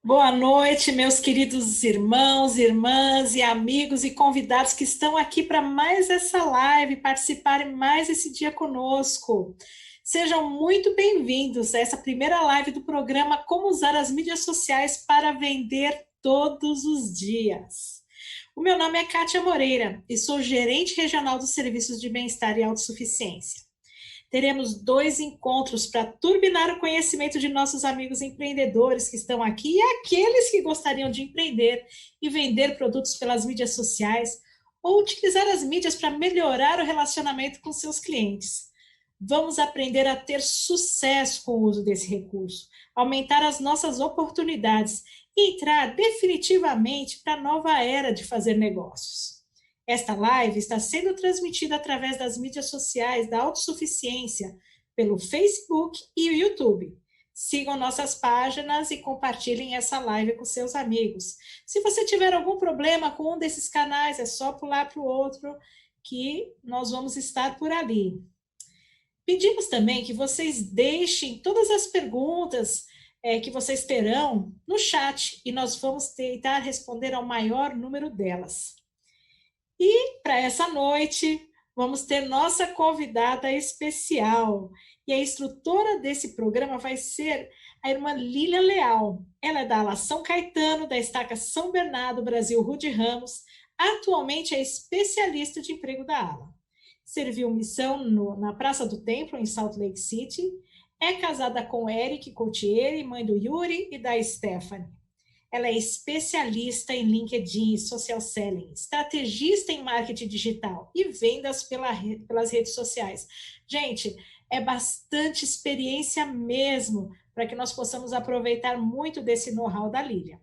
Boa noite, meus queridos irmãos, irmãs e amigos e convidados que estão aqui para mais essa live, participarem mais esse dia conosco. Sejam muito bem-vindos a essa primeira live do programa Como Usar as Mídias Sociais para Vender Todos os Dias. O meu nome é Kátia Moreira e sou gerente regional dos Serviços de Bem-Estar e Autossuficiência. Teremos dois encontros para turbinar o conhecimento de nossos amigos empreendedores que estão aqui e aqueles que gostariam de empreender e vender produtos pelas mídias sociais ou utilizar as mídias para melhorar o relacionamento com seus clientes. Vamos aprender a ter sucesso com o uso desse recurso, aumentar as nossas oportunidades e entrar definitivamente para a nova era de fazer negócios. Esta live está sendo transmitida através das mídias sociais da Autossuficiência, pelo Facebook e o YouTube. Sigam nossas páginas e compartilhem essa live com seus amigos. Se você tiver algum problema com um desses canais, é só pular para o outro que nós vamos estar por ali. Pedimos também que vocês deixem todas as perguntas que vocês terão no chat e nós vamos tentar responder ao maior número delas. E para essa noite, vamos ter nossa convidada especial. E a instrutora desse programa vai ser a irmã Lília Leal. Ela é da Ala São Caetano, da Estaca São Bernardo, Brasil Rude Ramos. Atualmente é especialista de emprego da Ala. Serviu missão na Praça do Templo, em Salt Lake City. É casada com Eric Coutieri, mãe do Yuri e da Stephanie. Ela é especialista em LinkedIn e social selling, estrategista em marketing digital e vendas pelas redes sociais. Gente, é bastante experiência mesmo para que nós possamos aproveitar muito desse know-how da Lília.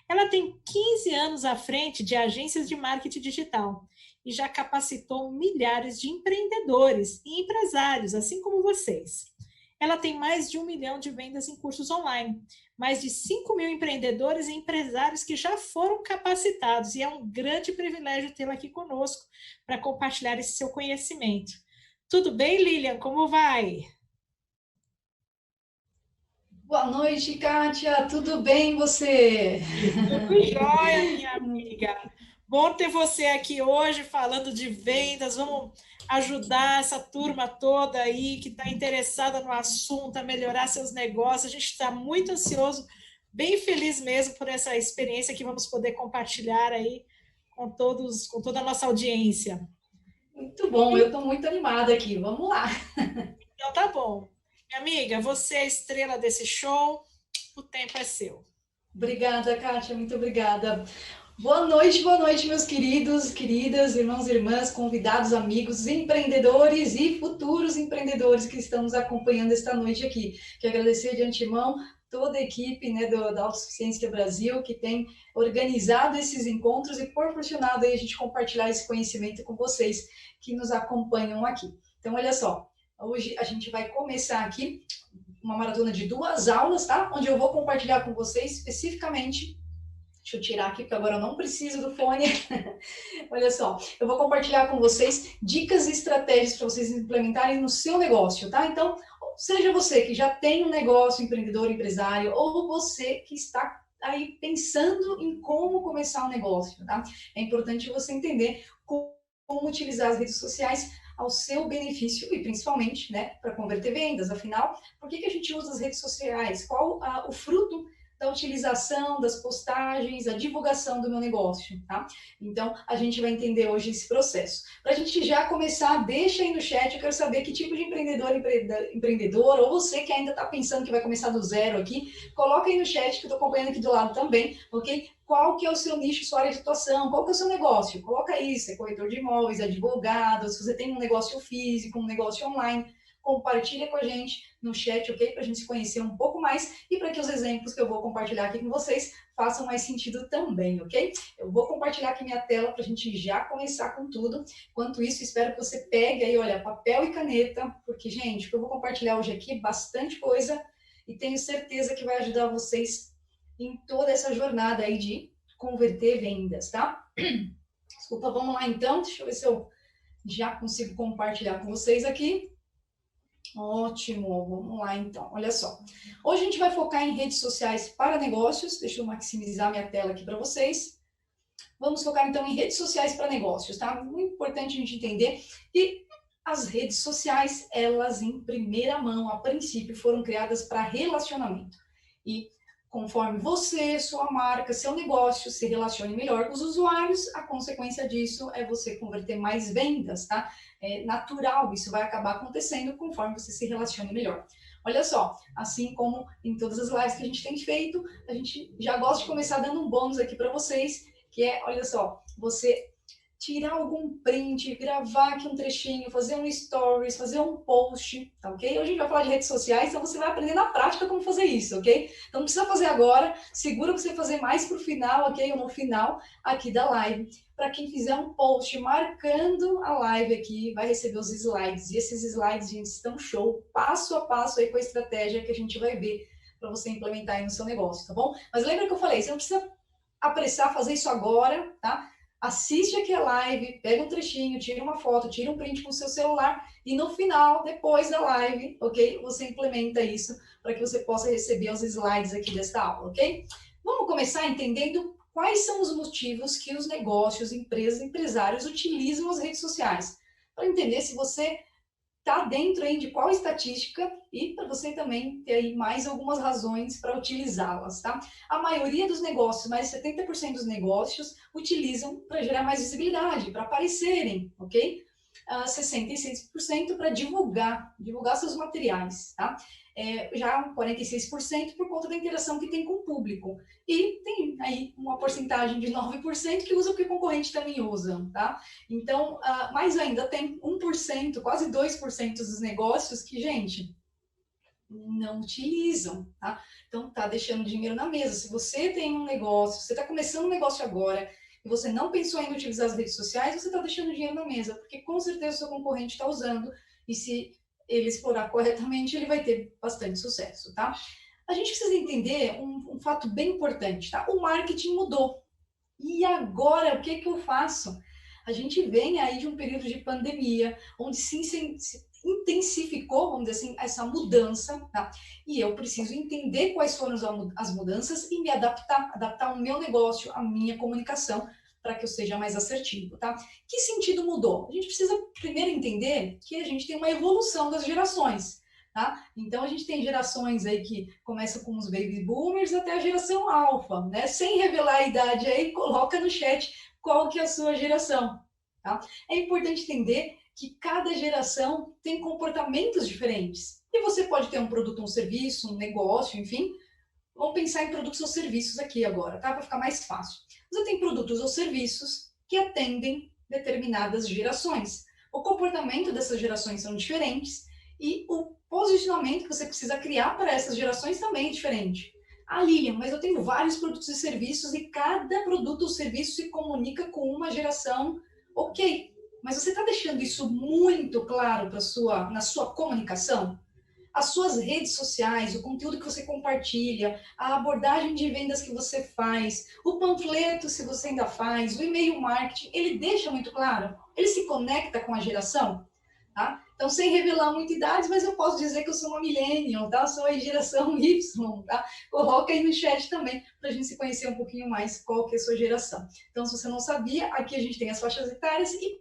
Ela tem 15 anos à frente de agências de marketing digital e já capacitou milhares de empreendedores e empresários, assim como vocês. Ela tem mais de 1 milhão de vendas em cursos online, mais de 5 mil empreendedores e empresários que já foram capacitados, e é um grande privilégio tê-la aqui conosco para compartilhar esse seu conhecimento. Tudo bem, Lilian? Como vai? Boa noite, Kátia. Tudo bem você? Tudo jóia, minha amiga. Bom ter você aqui hoje falando de vendas. Vamos ajudar essa turma toda aí que está interessada no assunto, a melhorar seus negócios. A gente está muito ansioso, bem feliz mesmo por essa experiência que vamos poder compartilhar aí com todos, com toda a nossa audiência. Muito bom, eu estou muito animada aqui. Vamos lá. Então tá bom. Minha amiga, você é a estrela desse show, o tempo é seu. Obrigada, Kátia. Muito obrigada. Boa noite, meus queridos, queridas, irmãos e irmãs, convidados, amigos, empreendedores e futuros empreendedores que estão nos acompanhando esta noite aqui. Quero agradecer de antemão toda a equipe, né, da Autossuficiência Brasil, que tem organizado esses encontros e proporcionado aí a gente compartilhar esse conhecimento com vocês que nos acompanham aqui. Então, olha só, hoje a gente vai começar aqui uma maratona de 2 aulas, tá? Onde eu vou compartilhar com vocês especificamente. Deixa eu tirar aqui, porque agora eu não preciso do fone. Olha só, eu vou compartilhar com vocês dicas e estratégias para vocês implementarem no seu negócio, tá? Então, seja você que já tem um negócio, empreendedor, empresário, ou você que está aí pensando em como começar um negócio, tá? É importante você entender como utilizar as redes sociais ao seu benefício e principalmente, né, para converter vendas. Afinal, por que a gente usa as redes sociais? Qual o fruto da utilização, das postagens, a divulgação do meu negócio, tá? Então, a gente vai entender hoje esse processo. Para a gente já começar, deixa aí no chat, eu quero saber que tipo de empreendedor, ou você que ainda está pensando que vai começar do zero aqui, coloca aí no chat, que eu estou acompanhando aqui do lado também, ok? Qual que é o seu nicho, sua área de atuação, qual que é o seu negócio? Coloca aí, se é corretor de imóveis, advogado, se você tem um negócio físico, um negócio online, compartilha com a gente no chat, ok? Para a gente se conhecer um pouco mais e para que os exemplos que eu vou compartilhar aqui com vocês façam mais sentido também, ok? Eu vou compartilhar aqui minha tela para a gente já começar com tudo. Enquanto isso, espero que você pegue aí, olha, papel e caneta, porque, gente, o que eu vou compartilhar hoje aqui é bastante coisa e tenho certeza que vai ajudar vocês em toda essa jornada aí de converter vendas, tá? Desculpa, vamos lá então. Deixa eu ver se eu já consigo compartilhar com vocês aqui. Ótimo, vamos lá então. Olha só. Hoje a gente vai focar em redes sociais para negócios. Deixa eu maximizar minha tela aqui para vocês. Vamos focar então em redes sociais para negócios, tá? Muito importante a gente entender que as redes sociais, elas em primeira mão, a princípio, foram criadas para relacionamento. E conforme você, sua marca, seu negócio se relacione melhor com os usuários, a consequência disso é você converter mais vendas, tá? É natural, isso vai acabar acontecendo conforme você se relacione melhor. Olha só, assim como em todas as lives que a gente tem feito, a gente já gosta de começar dando um bônus aqui para vocês, que é, olha só, você tirar algum print, gravar aqui um trechinho, fazer um stories, fazer um post, tá ok? Hoje a gente vai falar de redes sociais, então você vai aprender na prática como fazer isso, ok? Então não precisa fazer agora, segura para você fazer mais pro final, ok? Ou no final aqui da live. Para quem fizer um post marcando a live aqui, vai receber os slides. E esses slides, gente, estão show, passo a passo aí com a estratégia que a gente vai ver para você implementar aí no seu negócio, tá bom? Mas lembra que eu falei, você não precisa apressar fazer isso agora, tá? Assiste aqui a live, pega um trechinho, tira uma foto, tira um print com o seu celular e no final, depois da live, ok? Você implementa isso para que você possa receber os slides aqui desta aula, ok? Vamos começar entendendo quais são os motivos que os negócios, empresas, empresários utilizam as redes sociais. Para entender se você está dentro aí de qual estatística e para você também ter aí mais algumas razões para utilizá-las, tá? A maioria dos negócios, mais de 70% dos negócios, utilizam para gerar mais visibilidade, para aparecerem, ok? 66% para divulgar seus materiais, tá? Já 46% por conta da interação que tem com o público. E tem aí uma porcentagem de 9% que usa porque o concorrente também usa, tá? Então, mais ainda, tem 1%, quase 2% dos negócios que, gente, não utilizam, tá? Então, tá deixando dinheiro na mesa. Se você tem um negócio, você está começando um negócio agora e você não pensou em utilizar as redes sociais, você está deixando dinheiro na mesa, porque com certeza o seu concorrente está usando e se ele explorar corretamente, ele vai ter bastante sucesso, tá? A gente precisa entender um fato bem importante, tá? O marketing mudou. E agora, o que eu faço? A gente vem aí de um período de pandemia, onde se intensificou, vamos dizer assim, essa mudança, tá? E eu preciso entender quais foram as mudanças e me adaptar o meu negócio, a minha comunicação, para que eu seja mais assertivo, tá? Que sentido mudou? A gente precisa primeiro entender que a gente tem uma evolução das gerações, tá? Então a gente tem gerações aí que começam com os baby boomers até a geração alfa, né? Sem revelar a idade aí, coloca no chat qual que é a sua geração, tá? É importante entender que cada geração tem comportamentos diferentes. E você pode ter um produto, um serviço, um negócio, enfim. Vamos pensar em produtos ou serviços aqui agora, tá? Para ficar mais fácil. Você tem produtos ou serviços que atendem determinadas gerações. O comportamento dessas gerações são diferentes e o posicionamento que você precisa criar para essas gerações também é diferente. Ah, Lilian, mas eu tenho vários produtos e serviços e cada produto ou serviço se comunica com uma geração. Ok, mas você está deixando isso muito claro na sua comunicação? As suas redes sociais, o conteúdo que você compartilha, a abordagem de vendas que você faz, o panfleto, se você ainda faz, o e-mail marketing, ele deixa muito claro? Ele se conecta com a geração? Tá? Então, sem revelar muita idade, mas eu posso dizer que eu sou uma millennial, tá? Eu sou a geração Y, tá? Coloca aí no chat também, para a gente se conhecer um pouquinho mais qual que é a sua geração. Então, se você não sabia, aqui a gente tem as faixas etárias e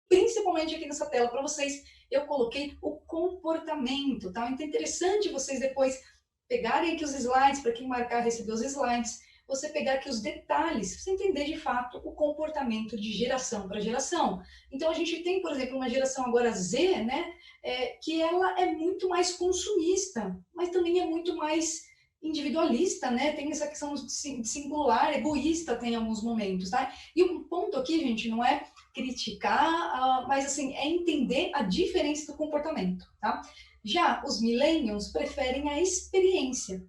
principalmente aqui nessa tela para vocês, eu coloquei o comportamento, tá? Então é interessante vocês depois pegarem aqui os slides, para quem marcar receber os slides, você pegar aqui os detalhes, você entender de fato o comportamento de geração para geração. Então a gente tem, por exemplo, uma geração agora Z, né, que ela é muito mais consumista, mas também é muito mais individualista, né? Tem essa questão de singular, egoísta tem em alguns momentos, tá? E um ponto aqui, gente, não é criticar, mas assim, é entender a diferença do comportamento, tá? Já os millennials preferem a experiência.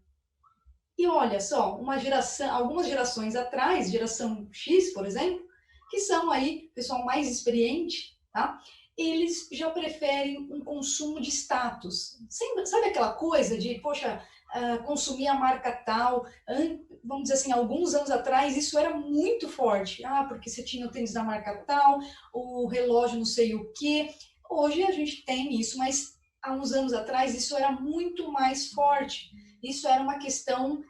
E olha só, algumas gerações atrás, geração X, por exemplo, que são aí pessoal mais experiente, tá? Eles já preferem um consumo de status. Sabe aquela coisa de, poxa, consumir a marca tal, vamos dizer assim, alguns anos atrás isso era muito forte, porque você tinha o tênis da marca tal, o relógio não sei o quê. Hoje a gente tem isso, mas há uns anos atrás, isso era muito mais forte. Isso era uma questão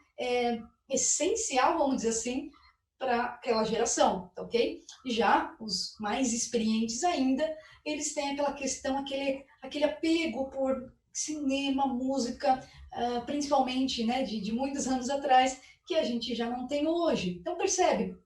essencial, vamos dizer assim, para aquela geração, tá ok? Já os mais experientes ainda, eles têm aquela questão, aquele apego por cinema, música, principalmente, né, de muitos anos atrás, que a gente já não tem hoje. Então, percebe?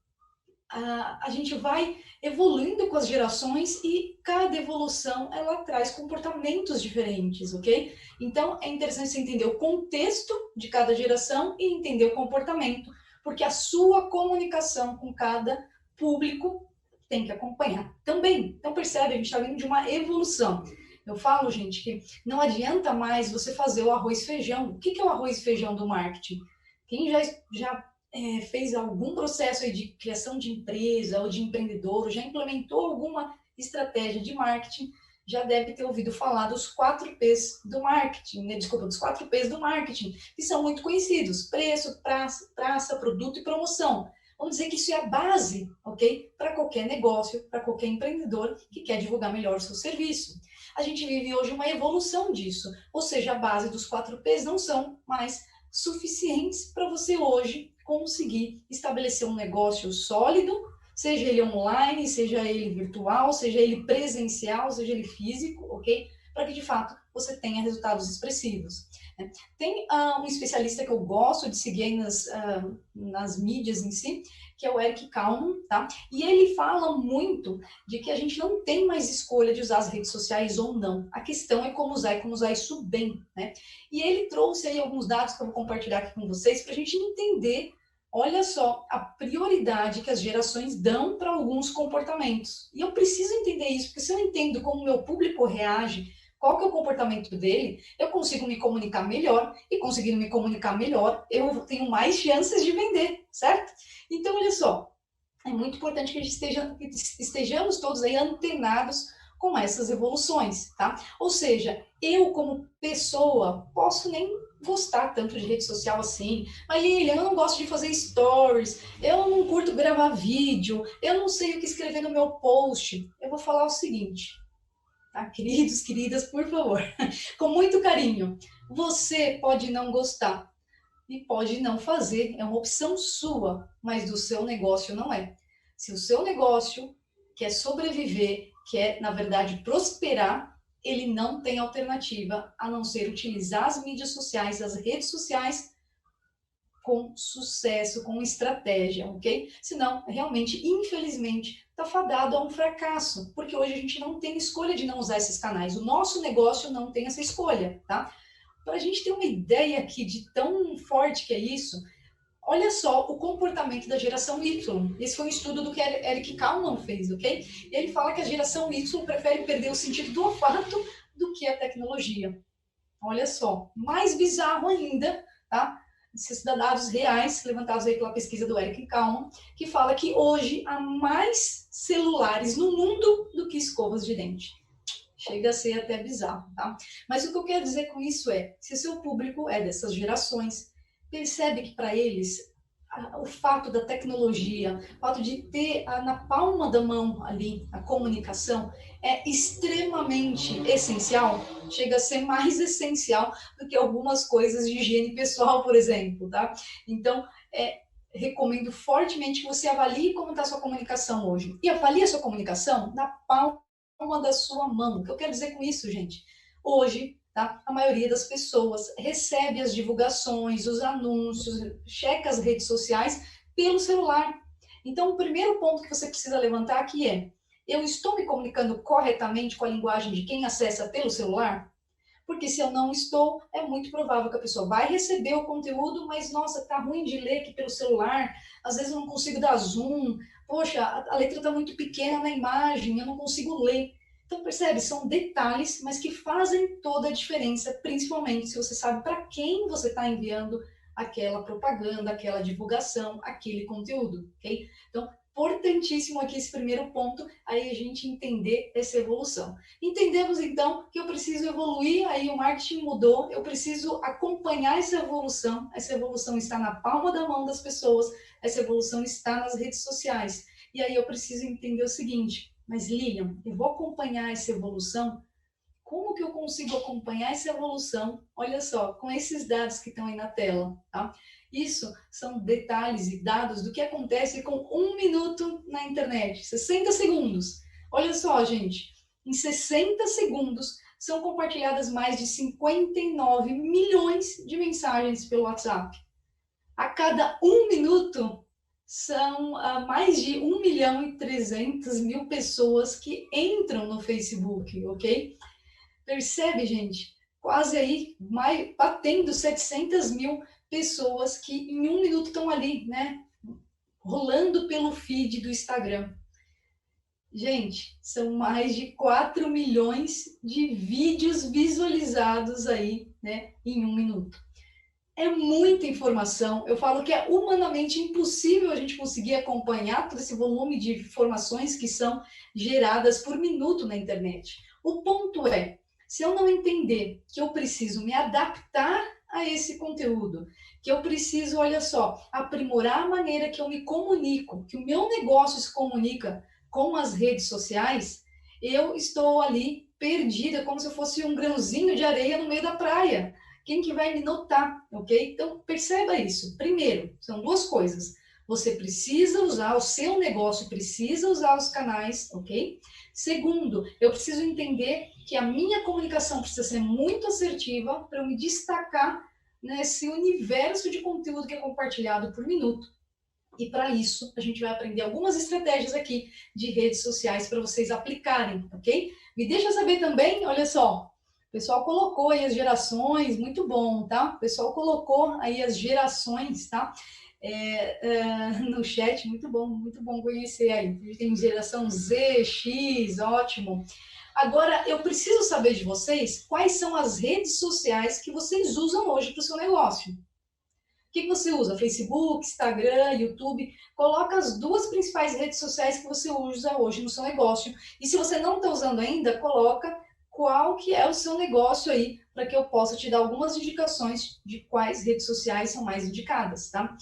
A gente vai evoluindo com as gerações e cada evolução ela traz comportamentos diferentes, ok? Então é interessante você entender o contexto de cada geração e entender o comportamento, porque a sua comunicação com cada público tem que acompanhar também. Então percebe, a gente está vindo de uma evolução. Eu falo, gente, que não adianta mais você fazer o arroz e feijão. O que é o arroz e feijão do marketing? Quem já fez algum processo aí de criação de empresa ou de empreendedor, ou já implementou alguma estratégia de marketing, já deve ter ouvido falar dos 4 P's do marketing, né? Desculpa, dos 4 P's do marketing, que são muito conhecidos: preço, praça, produto e promoção. Vamos dizer que isso é a base, ok? Para qualquer negócio, para qualquer empreendedor que quer divulgar melhor o seu serviço. A gente vive hoje uma evolução disso, ou seja, a base dos 4 P's não são mais suficientes para você hoje conseguir estabelecer um negócio sólido, seja ele online, seja ele virtual, seja ele presencial, seja ele físico, ok? Para que de fato você tenha resultados expressivos. Tem um especialista que eu gosto de seguir aí nas mídias em si, que é o Eric Kalman, tá? E ele fala muito de que a gente não tem mais escolha de usar as redes sociais ou não. A questão é como usar e como usar isso bem, né? E ele trouxe aí alguns dados que eu vou compartilhar aqui com vocês para a gente entender, olha só, a prioridade que as gerações dão para alguns comportamentos. E eu preciso entender isso, porque se eu entendo como o meu público reage, qual que é o comportamento dele, eu consigo me comunicar melhor, e conseguindo me comunicar melhor, eu tenho mais chances de vender, certo? Então, olha só, é muito importante que a gente estejamos todos aí antenados com essas evoluções, tá? Ou seja, eu como pessoa posso nem gostar tanto de rede social assim, mas Lilian, eu não gosto de fazer stories, eu não curto gravar vídeo, eu não sei o que escrever no meu post. Eu vou falar o seguinte, tá? Queridos, queridas, por favor, com muito carinho, você pode não gostar e pode não fazer, é uma opção sua, mas do seu negócio não é. Se o seu negócio quer sobreviver, quer, na verdade, prosperar, ele não tem alternativa a não ser utilizar as mídias sociais, as redes sociais, com sucesso, com estratégia, ok? Senão, realmente, infelizmente, está fadado a um fracasso, porque hoje a gente não tem escolha de não usar esses canais. O nosso negócio não tem essa escolha, tá? Para a gente ter uma ideia aqui de tão forte que é isso, olha só o comportamento da geração Y. Esse foi um estudo do que Eric Kalman fez, ok? E ele fala que a geração Y prefere perder o sentido do olfato do que a tecnologia. Olha só, mais bizarro ainda, tá? Esses dados reais levantados aí pela pesquisa do Eric Kalman, que fala que hoje há mais celulares no mundo do que escovas de dente. Chega a ser até bizarro, tá? Mas o que eu quero dizer com isso é, se o seu público é dessas gerações, percebe que para eles o fato da tecnologia, o fato de ter na palma da mão ali a comunicação é extremamente essencial, chega a ser mais essencial do que algumas coisas de higiene pessoal, por exemplo, tá? Então, recomendo fortemente que você avalie como está a sua comunicação hoje. E avalie a sua comunicação na palma da sua mão. O que eu quero dizer com isso, gente? Hoje, tá? A maioria das pessoas recebe as divulgações, os anúncios, checa as redes sociais pelo celular. Então, o primeiro ponto que você precisa levantar aqui é: eu estou me comunicando corretamente com a linguagem de quem acessa pelo celular? Porque se eu não estou, é muito provável que a pessoa vai receber o conteúdo, mas, nossa, tá ruim de ler aqui pelo celular, às vezes eu não consigo dar zoom, poxa, a letra tá muito pequena na imagem, eu não consigo ler. Então, percebe? São detalhes, mas que fazem toda a diferença, principalmente se você sabe para quem você está enviando aquela propaganda, aquela divulgação, aquele conteúdo, ok? Então, importantíssimo aqui esse primeiro ponto, aí a gente entender essa evolução. Entendemos, então, que eu preciso evoluir, aí o marketing mudou, eu preciso acompanhar essa evolução está na palma da mão das pessoas, essa evolução está nas redes sociais. E aí eu preciso entender o seguinte: mas Lilian, eu vou acompanhar essa evolução Como que eu consigo acompanhar essa evolução? Olha só, com esses dados que estão aí na tela, tá? Isso são detalhes e dados do que acontece com 1 minuto na internet, 60 segundos. Olha só, gente, em 60 segundos são compartilhadas mais de 59 milhões de mensagens pelo WhatsApp. A cada 1 minuto são mais de 1.300.000 pessoas que entram no Facebook, ok? Percebe, gente? Quase aí, batendo 700 mil pessoas que em 1 minuto estão ali, né? Rolando pelo feed do Instagram. Gente, são mais de 4 milhões de vídeos visualizados aí, né? Em 1 minuto. É muita informação. Eu falo que é humanamente impossível a gente conseguir acompanhar todo esse volume de informações que são geradas por minuto na internet. O ponto é, se eu não entender que eu preciso me adaptar a esse conteúdo, que eu preciso, olha só, aprimorar a maneira que eu me comunico, que o meu negócio se comunica com as redes sociais, eu estou ali perdida, como se eu fosse um grãozinho de areia no meio da praia. Quem que vai me notar, ok? Então, perceba isso. Primeiro, são duas coisas. Você precisa usar, o seu negócio precisa usar os canais, ok? Segundo, eu preciso entender que a minha comunicação precisa ser muito assertiva para eu me destacar nesse universo de conteúdo que é compartilhado por minuto. E para isso, a gente vai aprender algumas estratégias aqui de redes sociais para vocês aplicarem, ok? Me deixa saber também, olha só, o pessoal colocou aí as gerações, muito bom, tá? O pessoal colocou aí as gerações, tá? No chat, muito bom conhecer aí. Tem geração Z, X, ótimo. Agora, eu preciso saber de vocês quais são as redes sociais que vocês usam hoje para o seu negócio. O que você usa? Facebook, Instagram, YouTube? Coloca as duas principais redes sociais que você usa hoje no seu negócio. E se você não está usando ainda, coloca qual que é o seu negócio aí, para que eu possa te dar algumas indicações de quais redes sociais são mais indicadas, tá?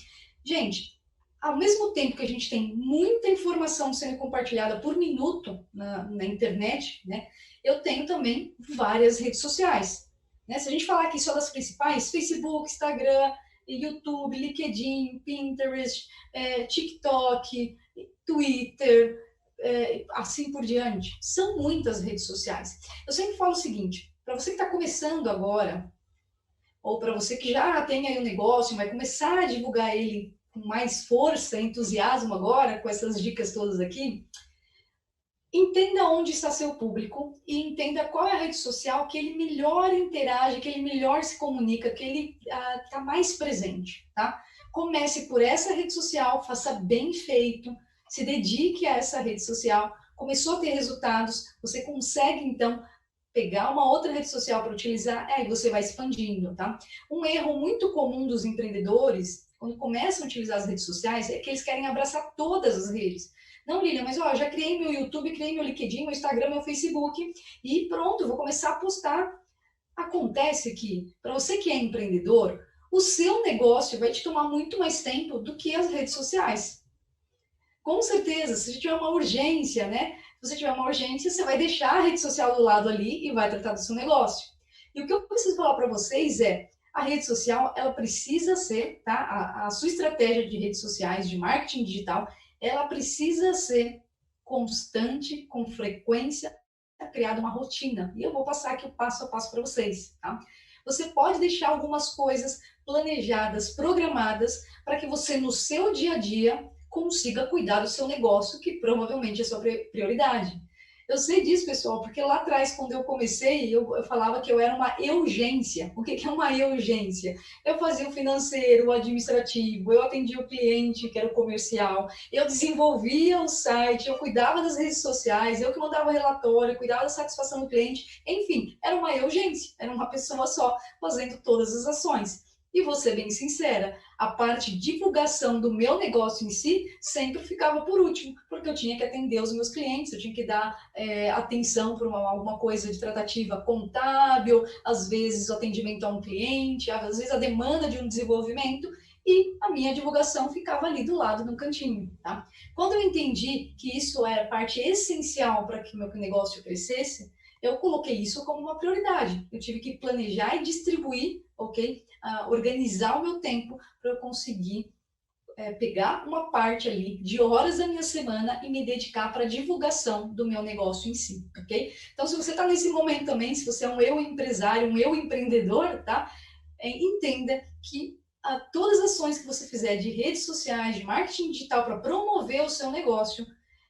Gente, ao mesmo tempo que a gente tem muita informação sendo compartilhada por minuto na internet, né? Eu tenho também várias redes sociais. Né? Se a gente falar aqui só das principais, Facebook, Instagram, YouTube, LinkedIn, Pinterest, TikTok, Twitter, assim por diante. São muitas redes sociais. Eu sempre falo o seguinte, para você que está começando agora, ou para você que já tem aí um negócio, vai começar a divulgar ele com mais força, entusiasmo agora, com essas dicas todas aqui, entenda onde está seu público e entenda qual é a rede social que ele melhor interage, que ele melhor se comunica, que ele está mais presente, tá? Comece por essa rede social, faça bem feito, se dedique a essa rede social, começou a ter resultados, você consegue, então, pegar uma outra rede social para utilizar, e você vai expandindo, tá? Um erro muito comum dos empreendedores, quando começam a utilizar as redes sociais, é que eles querem abraçar todas as redes. Não, Lilian, mas ó, já criei meu YouTube, criei meu LinkedIn, meu Instagram, meu Facebook e pronto, vou começar a postar. Acontece que, para você que é empreendedor, o seu negócio vai te tomar muito mais tempo do que as redes sociais. Com certeza, se você tiver uma urgência, né? Se você tiver uma urgência, você vai deixar a rede social do lado ali e vai tratar do seu negócio. E o que eu preciso falar para vocês é, a rede social, ela precisa ser, tá? A sua estratégia de redes sociais, de marketing digital, ela precisa ser constante, com frequência, criada uma rotina. E eu vou passar aqui o passo a passo para vocês, tá? Você pode deixar algumas coisas planejadas, programadas, para que você, no seu dia a dia, consiga cuidar do seu negócio, que provavelmente é a sua prioridade. Eu sei disso, pessoal, porque lá atrás, quando eu comecei, eu falava que eu era uma urgência. O que é uma urgência? Eu fazia o financeiro, o administrativo, eu atendia o cliente, que era o comercial, eu desenvolvia o site, eu cuidava das redes sociais, eu que mandava relatório, cuidava da satisfação do cliente. Enfim, era uma urgência, era uma pessoa só fazendo todas as ações. E vou ser bem sincera, a parte de divulgação do meu negócio em si sempre ficava por último, porque eu tinha que atender os meus clientes, eu tinha que dar atenção para alguma coisa de tratativa contábil, às vezes o atendimento a um cliente, às vezes a demanda de um desenvolvimento, e a minha divulgação ficava ali do lado, no cantinho, tá? Quando eu entendi que isso era parte essencial para que o meu negócio crescesse, eu coloquei isso como uma prioridade. Eu tive que planejar e distribuir, ok? Organizar o meu tempo para eu conseguir pegar uma parte ali de horas da minha semana e me dedicar para a divulgação do meu negócio em si, ok? Então, se você está nesse momento também, se você é um eu empresário, um eu empreendedor, tá? Entenda que todas as ações que você fizer de redes sociais, de marketing digital para promover o seu negócio,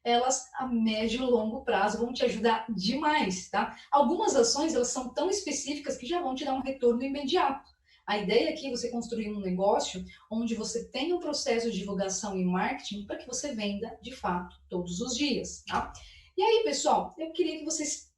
elas a médio e longo prazo vão te ajudar demais, tá? Algumas ações, elas são tão específicas que já vão te dar um retorno imediato. A ideia aqui é você construir um negócio onde você tem um processo de divulgação e marketing para que você venda de fato todos os dias, tá? E aí, pessoal, eu queria que vocês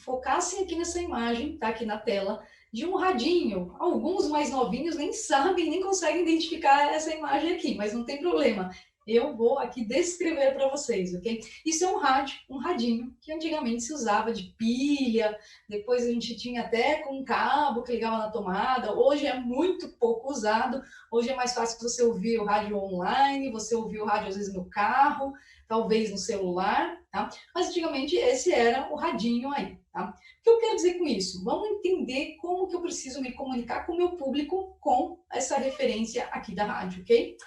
focassem aqui nessa imagem, tá aqui na tela, de um radinho. Alguns mais novinhos nem sabem, nem conseguem identificar essa imagem aqui, mas não tem problema. Eu vou aqui descrever para vocês, ok? Isso é um rádio, um radinho, que antigamente se usava de pilha, depois a gente tinha até com um cabo que ligava na tomada. Hoje é muito pouco usado, hoje é mais fácil você ouvir o rádio online, você ouvir o rádio às vezes no carro, talvez no celular, tá? Mas antigamente esse era o radinho aí, tá? O que eu quero dizer com isso? Vamos entender como que eu preciso me comunicar com o meu público com essa referência aqui da rádio, ok?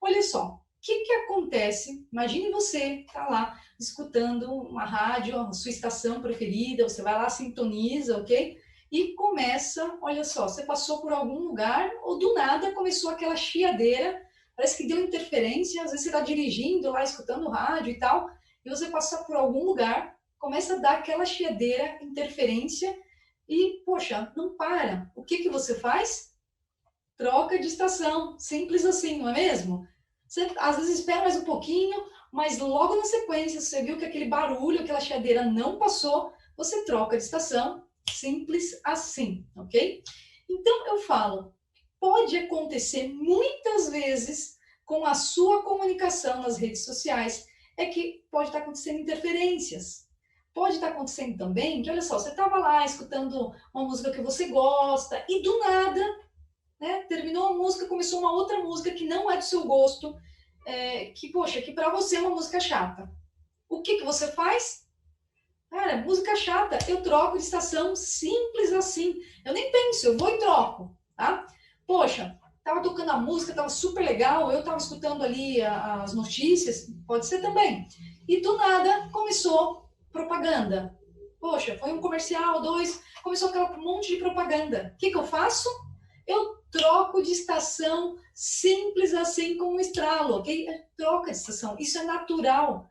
Olha só, o que acontece? Imagine você tá lá escutando uma rádio, a sua estação preferida, você vai lá, sintoniza, ok? E começa, olha só, você passou por algum lugar ou do nada começou aquela chiadeira, parece que deu interferência, às vezes você está dirigindo lá, escutando rádio e tal, e você passa por algum lugar, começa a dar aquela chiadeira, interferência, e, poxa, não para. O que você faz? Troca de estação. Simples assim, não é mesmo? Você, às vezes, espera mais um pouquinho, mas logo na sequência, você viu que aquele barulho, aquela chiadeira não passou, você troca de estação. Simples assim, ok? Então, eu falo, pode acontecer muitas vezes com a sua comunicação nas redes sociais, é que pode estar acontecendo interferências. Pode estar acontecendo também que, olha só, você estava lá escutando uma música que você gosta e do nada, né, terminou a música, começou uma outra música que não é do seu gosto, que, poxa, que para você é uma música chata. O que você faz? Cara, música chata, eu troco de estação, simples assim. Eu nem penso, eu vou e troco, tá? Poxa, tava tocando a música, tava super legal, eu tava escutando ali as notícias, pode ser também. E do nada começou propaganda. Poxa, foi um comercial, dois, começou aquela monte de propaganda. O que eu faço? Eu troco de estação, simples assim como um estralo, ok? Troca de estação, isso é natural.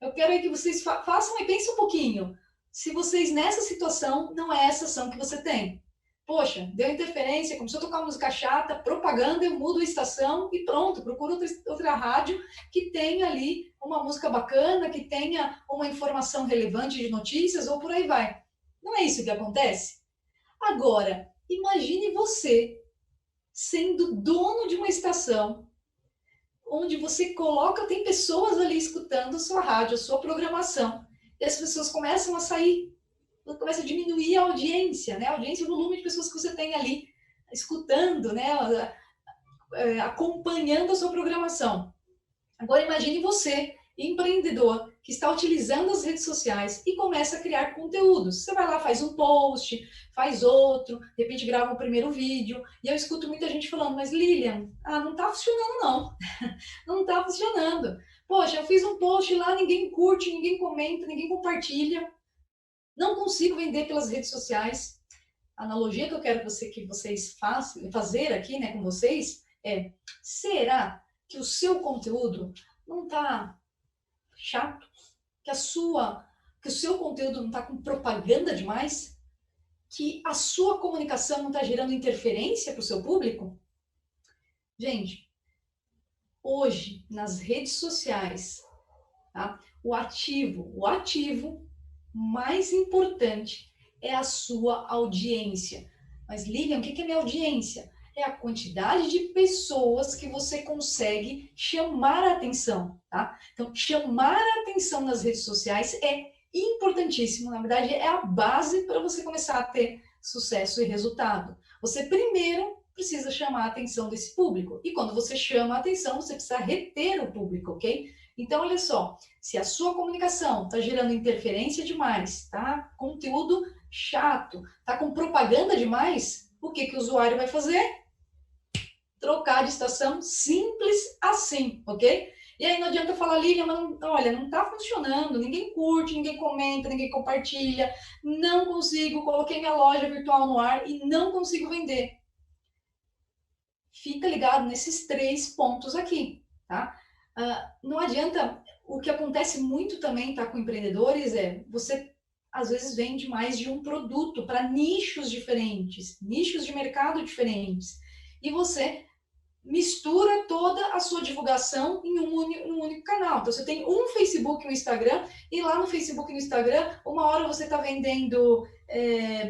Eu quero aí que vocês façam e pensem um pouquinho. Se vocês, nessa situação, não é essa ação que você tem. Poxa, deu interferência, começou a tocar música chata, propaganda, eu mudo a estação e pronto, procuro outra rádio que tenha ali uma música bacana, que tenha uma informação relevante de notícias ou por aí vai. Não é isso que acontece? Agora, imagine você sendo dono de uma estação onde você coloca, tem pessoas ali escutando a sua rádio, a sua programação, e as pessoas começam a sair, começa a diminuir a audiência, né? A audiência, o volume de pessoas que você tem ali escutando, né? Acompanhando a sua programação. Agora imagine você, empreendedor, que está utilizando as redes sociais e começa a criar conteúdos. Você vai lá, faz um post, faz outro, de repente grava o primeiro vídeo, e eu escuto muita gente falando, mas Lilian, não está funcionando não, não está funcionando. Poxa, eu fiz um post lá, ninguém curte, ninguém comenta, ninguém compartilha, não consigo vender pelas redes sociais. A analogia que eu quero que vocês fazer aqui, né, com vocês, será que o seu conteúdo não está chato? Que o seu conteúdo não está com propaganda demais? Que a sua comunicação não está gerando interferência para o seu público? Gente, hoje, nas redes sociais, tá? O ativo mais importante é a sua audiência. Mas, Lilian, o que é minha audiência? É a quantidade de pessoas que você consegue chamar a atenção, tá? Então, chamar a atenção nas redes sociais é importantíssimo, na verdade, é a base para você começar a ter sucesso e resultado. Você primeiro precisa chamar a atenção desse público, e quando você chama a atenção, você precisa reter o público, ok? Então, olha só, se a sua comunicação está gerando interferência demais, tá? Conteúdo chato, tá com propaganda demais, o que que o usuário vai fazer? Trocar de estação, simples assim, ok? E aí não adianta falar, Lilian, mas não, olha, não está funcionando, ninguém curte, ninguém comenta, ninguém compartilha, não consigo, coloquei minha loja virtual no ar e não consigo vender. Fica ligado nesses 3 pontos aqui, tá? Não adianta, o que acontece muito também, tá, com empreendedores você às vezes vende mais de um produto para nichos diferentes, nichos de mercado diferentes, e você mistura toda a sua divulgação em um único canal. Então, você tem um Facebook e um Instagram, e lá no Facebook e no Instagram, uma hora você está vendendo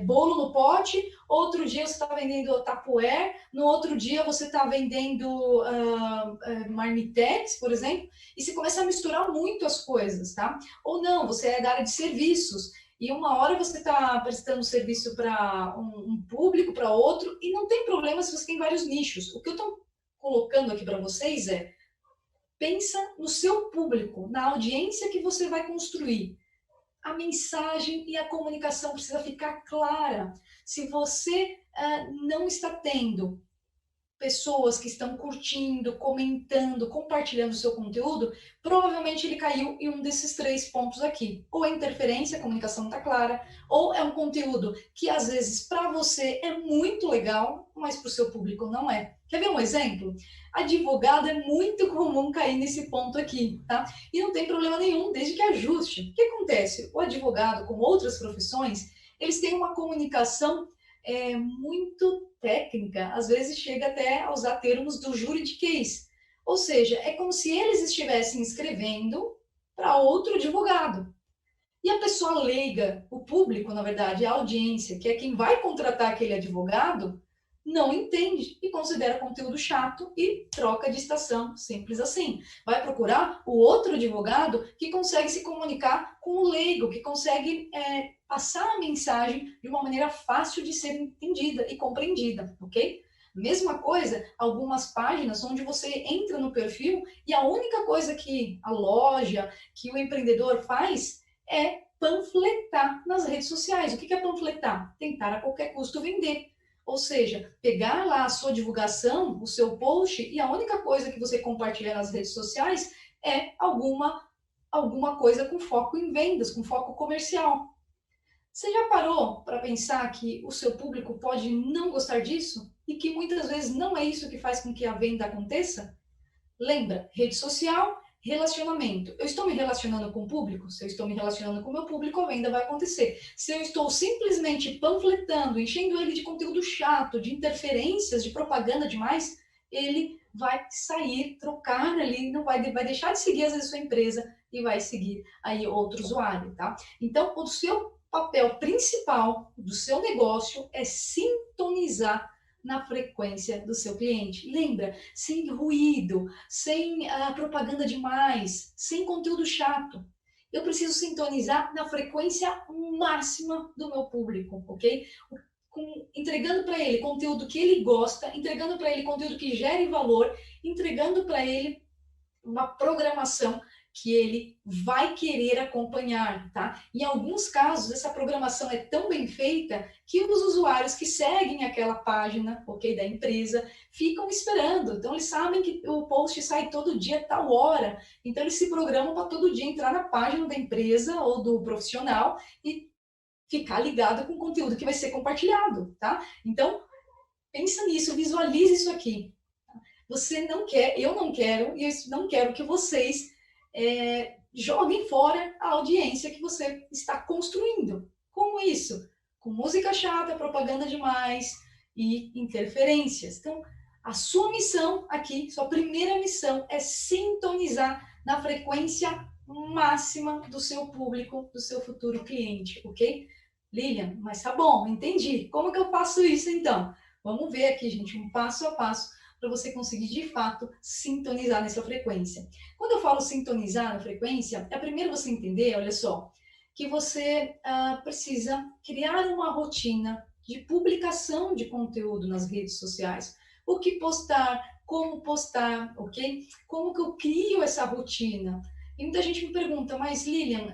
bolo no pote, outro dia você está vendendo Tupperware, no outro dia você está vendendo Marmitex, por exemplo, e você começa a misturar muito as coisas, tá? Ou não, você é da área de serviços, e uma hora você está prestando serviço para um público, para outro, e não tem problema se você tem vários nichos. O que eu estou colocando aqui para vocês pensa no seu público, na audiência que você vai construir. A mensagem e a comunicação precisa ficar clara. Se você não está tendo pessoas que estão curtindo, comentando, compartilhando o seu conteúdo, provavelmente ele caiu em um desses 3 pontos aqui. Ou é interferência, a comunicação não está clara, ou é um conteúdo que às vezes para você é muito legal, mas para o seu público não é. Quer ver um exemplo? Advogado é muito comum cair nesse ponto aqui, tá? E não tem problema nenhum, desde que ajuste. O que acontece? O advogado, como outras profissões, eles têm uma comunicação muito técnica, às vezes chega até a usar termos do juridiquês. Ou seja, é como se eles estivessem escrevendo para outro advogado. E a pessoa leiga, o público, na verdade, a audiência, que é quem vai contratar aquele advogado, não entende e considera conteúdo chato e troca de estação, simples assim. Vai procurar o outro advogado que consegue se comunicar com o leigo, que consegue passar a mensagem de uma maneira fácil de ser entendida e compreendida, ok? Mesma coisa, algumas páginas onde você entra no perfil e a única coisa que a loja, que o empreendedor faz é panfletar nas redes sociais. O que é panfletar? Tentar a qualquer custo vender. Ou seja, pegar lá a sua divulgação, o seu post, e a única coisa que você compartilha nas redes sociais é alguma coisa com foco em vendas, com foco comercial. Você já parou para pensar que o seu público pode não gostar disso? E que muitas vezes não é isso que faz com que a venda aconteça? Lembra, rede social, relacionamento. Eu estou me relacionando com o público? Se eu estou me relacionando com o meu público, a venda vai acontecer. Se eu estou simplesmente panfletando, enchendo ele de conteúdo chato, de interferências, de propaganda demais, ele vai sair, trocar ali, não vai deixar de seguir às vezes sua empresa e vai seguir aí outro usuário, tá? Então, o seu papel principal do seu negócio é sintonizar na frequência do seu cliente. Lembra, sem ruído, sem propaganda demais, sem conteúdo chato. Eu preciso sintonizar na frequência máxima do meu público, ok? Entregando para ele conteúdo que ele gosta, entregando para ele conteúdo que gere valor, entregando para ele uma programação que ele vai querer acompanhar, tá? Em alguns casos, essa programação é tão bem feita que os usuários que seguem aquela página, ok, da empresa, ficam esperando. Então, eles sabem que o post sai todo dia, tal hora. Então, eles se programam para todo dia entrar na página da empresa ou do profissional e ficar ligado com o conteúdo que vai ser compartilhado, tá? Então, pensa nisso, visualize isso aqui. Você não quer, eu não quero, e eu não quero que vocês joguem fora a audiência que você está construindo. Como isso? Com música chata, propaganda demais e interferências. Então, a sua missão aqui, sua primeira missão é sintonizar na frequência máxima do seu público, do seu futuro cliente, ok? Lilian, mas tá bom, entendi. Como que eu faço isso então? Vamos ver aqui, gente, um passo a passo para você conseguir, de fato, sintonizar nessa frequência. Quando eu falo sintonizar na frequência, é primeiro você entender, olha só, que você precisa criar uma rotina de publicação de conteúdo nas redes sociais. O que postar, como postar, ok? Como que eu crio essa rotina? E muita gente me pergunta, mas Lilian,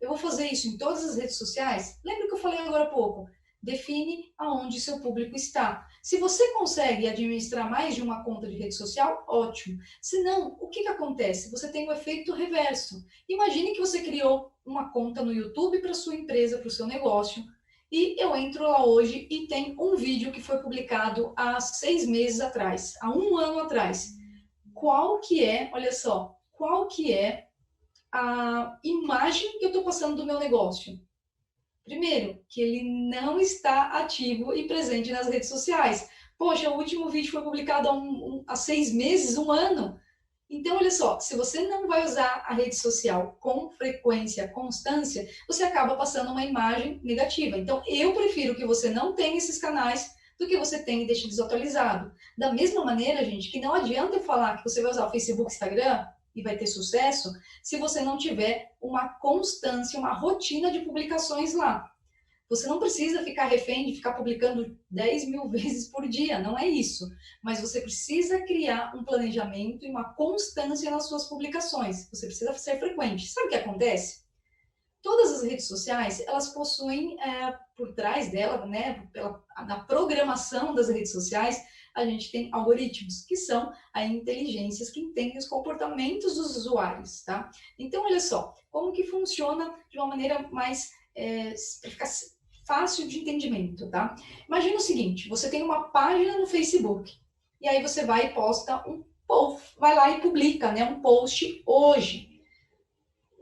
eu vou fazer isso em todas as redes sociais? Lembra que eu falei agora há pouco? Define aonde seu público está. Se você consegue administrar mais de uma conta de rede social, ótimo. Se não, o que, que acontece? Você tem o efeito reverso. Imagine que você criou uma conta no YouTube para sua empresa, para o seu negócio, e eu entro lá hoje e tem um vídeo que foi publicado há 6 meses atrás, há um ano atrás. Qual que é, olha só, qual que é a imagem que eu estou passando do meu negócio? Primeiro, que ele não está ativo e presente nas redes sociais. Poxa, o último vídeo foi publicado há 6 meses, um ano. Então, olha só, se você não vai usar a rede social com frequência, constância, você acaba passando uma imagem negativa. Então, eu prefiro que você não tenha esses canais do que você tenha e deixe desatualizado. Da mesma maneira, gente, que não adianta eu falar que você vai usar o Facebook, Instagram e vai ter sucesso se você não tiver uma constância, uma rotina de publicações lá. Você não precisa ficar refém de ficar publicando 10 mil vezes por dia, não é isso. Mas você precisa criar um planejamento e uma constância nas suas publicações. Você precisa ser frequente. Sabe o que acontece? Todas as redes sociais, elas possuem por trás dela, né, na programação das redes sociais, a gente tem algoritmos, que são as inteligências que entendem os comportamentos dos usuários, tá? Então, olha só, como que funciona de uma maneira mais fácil de entendimento, tá? Imagina o seguinte, você tem uma página no Facebook, e aí você vai e posta vai lá e publica, né, um post hoje.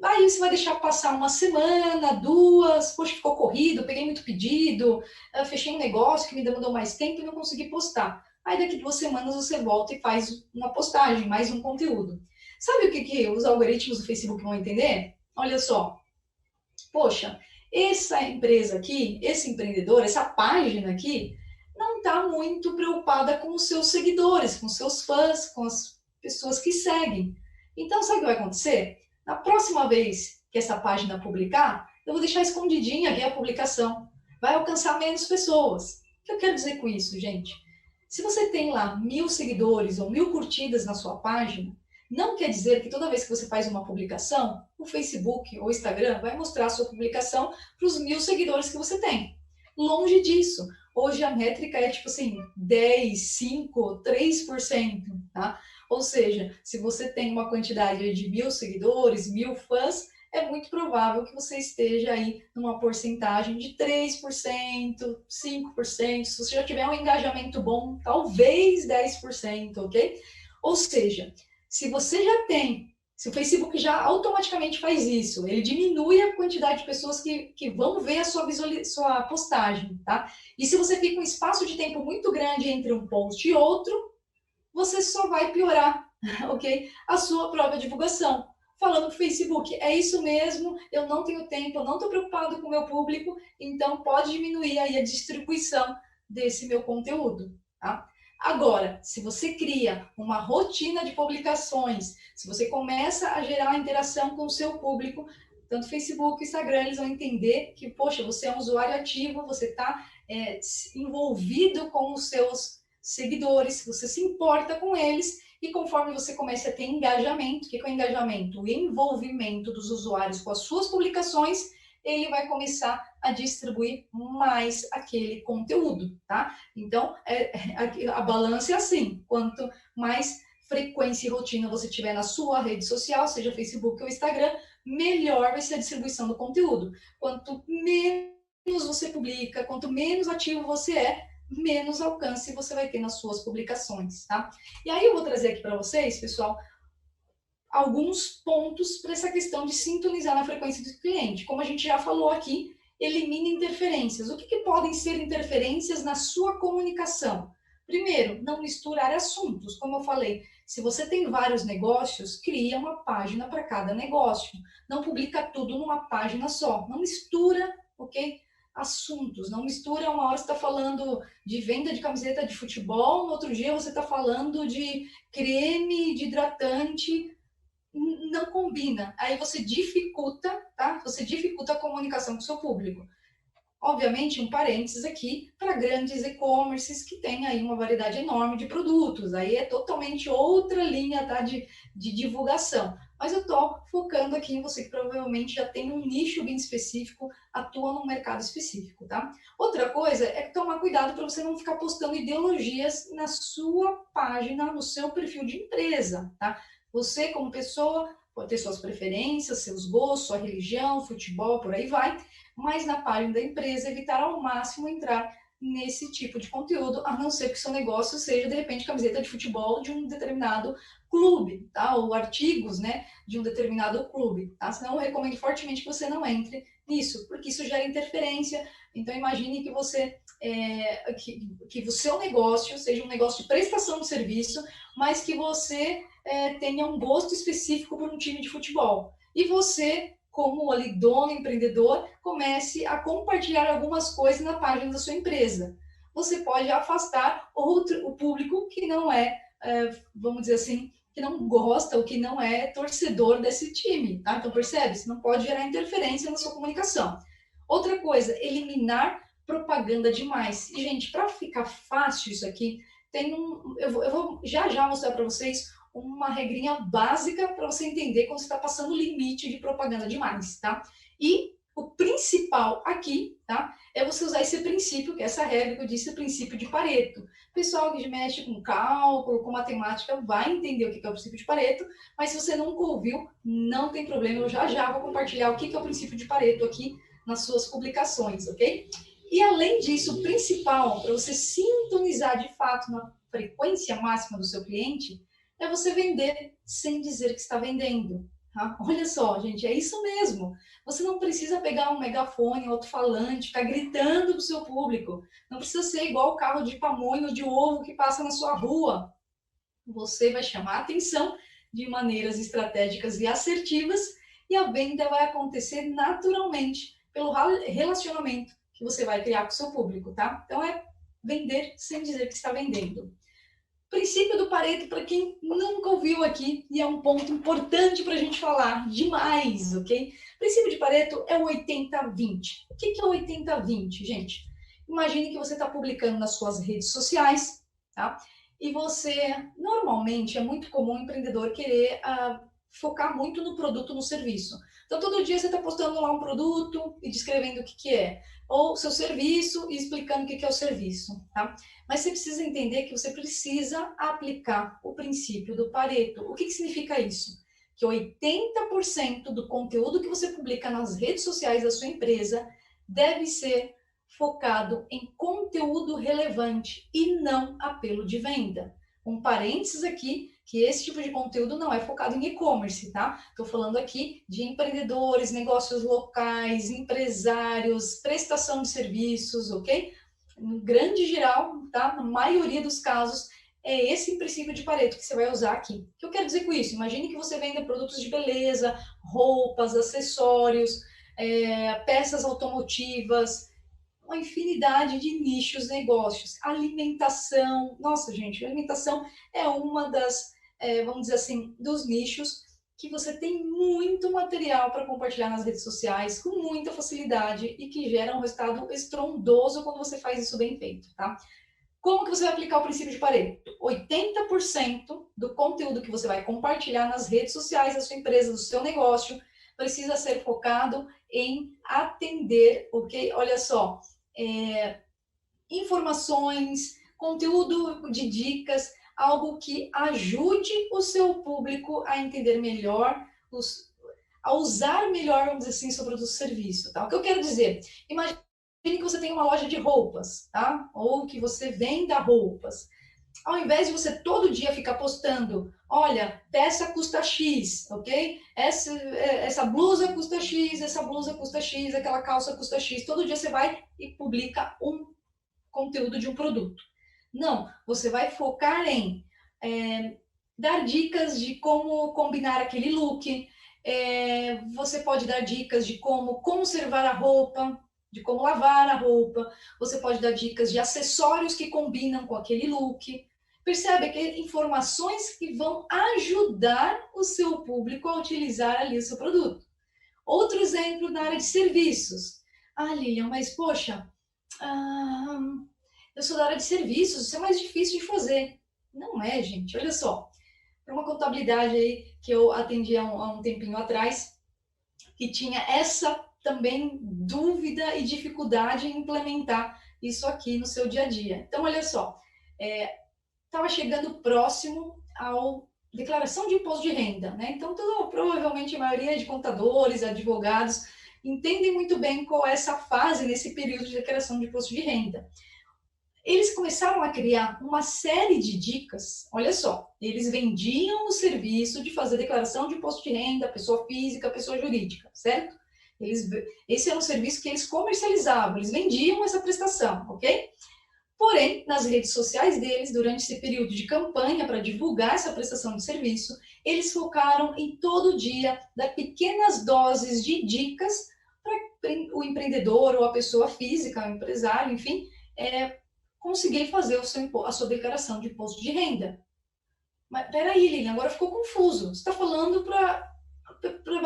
Aí você vai deixar passar uma semana, duas, poxa, ficou corrido, peguei muito pedido, fechei um negócio que me demandou mais tempo e não consegui postar. Aí daqui 2 semanas você volta e faz uma postagem, mais um conteúdo. Sabe o que os algoritmos do Facebook vão entender? Olha só, poxa, essa empresa aqui, esse empreendedor, essa página aqui, não está muito preocupada com os seus seguidores, com os seus fãs, com as pessoas que seguem. Então, sabe o que vai acontecer? Na próxima vez que essa página publicar, eu vou deixar escondidinha aqui a publicação. Vai alcançar menos pessoas. O que eu quero dizer com isso, gente? Se você tem lá 1.000 seguidores ou 1.000 curtidas na sua página, não quer dizer que toda vez que você faz uma publicação, o Facebook ou o Instagram vai mostrar a sua publicação para os 1.000 seguidores que você tem. Longe disso. Hoje a métrica é tipo assim, 10, 5, 3%, tá? Ou seja, se você tem uma quantidade de 1.000 seguidores, 1.000 fãs, é muito provável que você esteja aí numa porcentagem de 3%, 5%. Se você já tiver um engajamento bom, talvez 10%, ok? Ou seja, se você já tem, se o Facebook já automaticamente faz isso, ele diminui a quantidade de pessoas que vão ver a sua postagem, tá? E se você fica um espaço de tempo muito grande entre um post e outro, você só vai piorar, ok? A sua própria divulgação. Falando para o Facebook, é isso mesmo, eu não tenho tempo, eu não estou preocupado com o meu público, então pode diminuir aí a distribuição desse meu conteúdo, tá? Agora, se você cria uma rotina de publicações, se você começa a gerar interação com o seu público, tanto Facebook, Instagram, eles vão entender que, poxa, você é um usuário ativo, você está envolvido com os seus seguidores, você se importa com eles, e conforme você começa a ter engajamento, o que é o engajamento? O envolvimento dos usuários com as suas publicações, ele vai começar a distribuir mais aquele conteúdo, tá? Então, a balança é assim, quanto mais frequência e rotina você tiver na sua rede social, seja Facebook ou Instagram, melhor vai ser a distribuição do conteúdo. Quanto menos você publica, quanto menos ativo você é, menos alcance você vai ter nas suas publicações, tá? E aí eu vou trazer aqui para vocês, pessoal, alguns pontos para essa questão de sintonizar na frequência do cliente. Como a gente já falou aqui, elimine interferências. O que podem ser interferências na sua comunicação? Primeiro, não misturar assuntos. Como eu falei, se você tem vários negócios, cria uma página para cada negócio. Não publica tudo numa página só. Não mistura, ok? Assuntos. Não mistura, uma hora você está falando de venda de camiseta de futebol, no outro dia você está falando de creme, de hidratante. Não combina. Aí você dificulta, tá? Você dificulta a comunicação com o seu público. Obviamente, um parênteses aqui para grandes e-commerces que têm aí uma variedade enorme de produtos. Aí é totalmente outra linha, tá, de divulgação. Mas eu estou focando aqui em você que provavelmente já tem um nicho bem específico, atua num mercado específico, tá? Outra coisa é tomar cuidado para você não ficar postando ideologias na sua página, no seu perfil de empresa, tá? Você, como pessoa, pode ter suas preferências, seus gostos, sua religião, futebol, por aí vai, mas na página da empresa evitar ao máximo entrar nesse tipo de conteúdo, a não ser que seu negócio seja, de repente, camiseta de futebol de um determinado clube, tá? Ou artigos, né, de um determinado clube, tá? Senão eu recomendo fortemente que você não entre nisso, porque isso gera interferência. Então imagine que você que o seu negócio seja um negócio de prestação de serviço, mas que você tenha um gosto específico por um time de futebol. E você, como ali dono, empreendedor, comece a compartilhar algumas coisas na página da sua empresa. Você pode afastar o público que não vamos dizer assim, que não gosta ou que não é torcedor desse time, tá? Então percebe? Você não pode gerar interferência na sua comunicação. Outra coisa, eliminar propaganda demais. E, gente, para ficar fácil isso aqui, eu vou já mostrar para vocês uma regrinha básica para você entender quando você está passando o limite de propaganda demais, tá? E o principal aqui, tá? É você usar esse princípio, que é essa regra que eu disse, o princípio de Pareto. O pessoal que mexe com cálculo, com matemática, vai entender o que é o princípio de Pareto, mas se você nunca ouviu, não tem problema, eu já vou compartilhar o que é o princípio de Pareto aqui nas suas publicações, ok? E além disso, o principal, para você sintonizar de fato na frequência máxima do seu cliente, é você vender sem dizer que está vendendo. Tá? Olha só, gente, é isso mesmo. Você não precisa pegar um megafone, um alto-falante, ficar gritando para o seu público. Não precisa ser igual o carro de pamonha ou de ovo que passa na sua rua. Você vai chamar a atenção de maneiras estratégicas e assertivas e a venda vai acontecer naturalmente pelo relacionamento que você vai criar com o seu público, tá? Então é vender sem dizer que está vendendo. Princípio do Pareto, para quem nunca ouviu aqui, e é um ponto importante para a gente falar demais, ok? O princípio de Pareto é o 80-20. O que é o 80-20, gente? Imagine que você está publicando nas suas redes sociais, tá? E você, normalmente, é muito comum o empreendedor querer focar muito no produto, no serviço. Então, todo dia você está postando lá um produto e descrevendo o que é. Ou seu serviço e explicando o que é o serviço, tá? Mas você precisa entender que você precisa aplicar o princípio do Pareto. O que significa isso? Que 80% do conteúdo que você publica nas redes sociais da sua empresa deve ser focado em conteúdo relevante e não apelo de venda. Um parênteses aqui, que esse tipo de conteúdo não é focado em e-commerce, tá? Estou falando aqui de empreendedores, negócios locais, empresários, prestação de serviços, ok? No grande geral, tá? Na maioria dos casos, é esse princípio de Pareto que você vai usar aqui. O que eu quero dizer com isso? Imagine que você venda produtos de beleza, roupas, acessórios, peças automotivas, uma infinidade de nichos, negócios, alimentação. Nossa, gente, alimentação é uma vamos dizer assim, dos nichos que você tem muito material para compartilhar nas redes sociais com muita facilidade e que gera um resultado estrondoso quando você faz isso bem feito, tá? Como que você vai aplicar o princípio de Pareto? 80% do conteúdo que você vai compartilhar nas redes sociais da sua empresa, do seu negócio, precisa ser focado em atender, ok? Olha só, informações, conteúdo de dicas, algo que ajude o seu público a entender melhor, a usar melhor, vamos dizer assim, seu produto ou serviço, tá? O que eu quero dizer? Imagine que você tem uma loja de roupas, tá? Ou que você venda roupas. Ao invés de você todo dia ficar postando, olha, peça custa X, ok? Essa blusa custa X, essa blusa custa X, aquela calça custa X. Todo dia você vai e publica um conteúdo de um produto. Não, você vai focar em dar dicas de como combinar aquele look, você pode dar dicas de como conservar a roupa, de como lavar a roupa, você pode dar dicas de acessórios que combinam com aquele look. Percebe que informações que vão ajudar o seu público a utilizar ali o seu produto. Outro exemplo na área de serviços. Ah, Lilian, mas poxa, ah, eu sou da área de serviços, isso é mais difícil de fazer. Não é, gente. Olha só, para uma contabilidade aí que eu atendi há um tempinho atrás, que tinha essa também dúvida e dificuldade em implementar isso aqui no seu dia a dia. Então, olha só, estava chegando próximo ao declaração de imposto de renda, né? Então, provavelmente a maioria de contadores, advogados, entendem muito bem qual é essa fase nesse período de declaração de imposto de renda. Eles começaram a criar uma série de dicas. Olha só, eles vendiam o serviço de fazer declaração de imposto de renda, pessoa física, pessoa jurídica, certo? Esse era um serviço que eles comercializavam, eles vendiam essa prestação, ok? Porém, nas redes sociais deles, durante esse período de campanha para divulgar essa prestação de serviço, eles focaram em todo dia dar pequenas doses de dicas para o empreendedor ou a pessoa física, o empresário, enfim, conseguir fazer a sua declaração de imposto de renda. Mas peraí, Lilian, agora ficou confuso. Você está falando para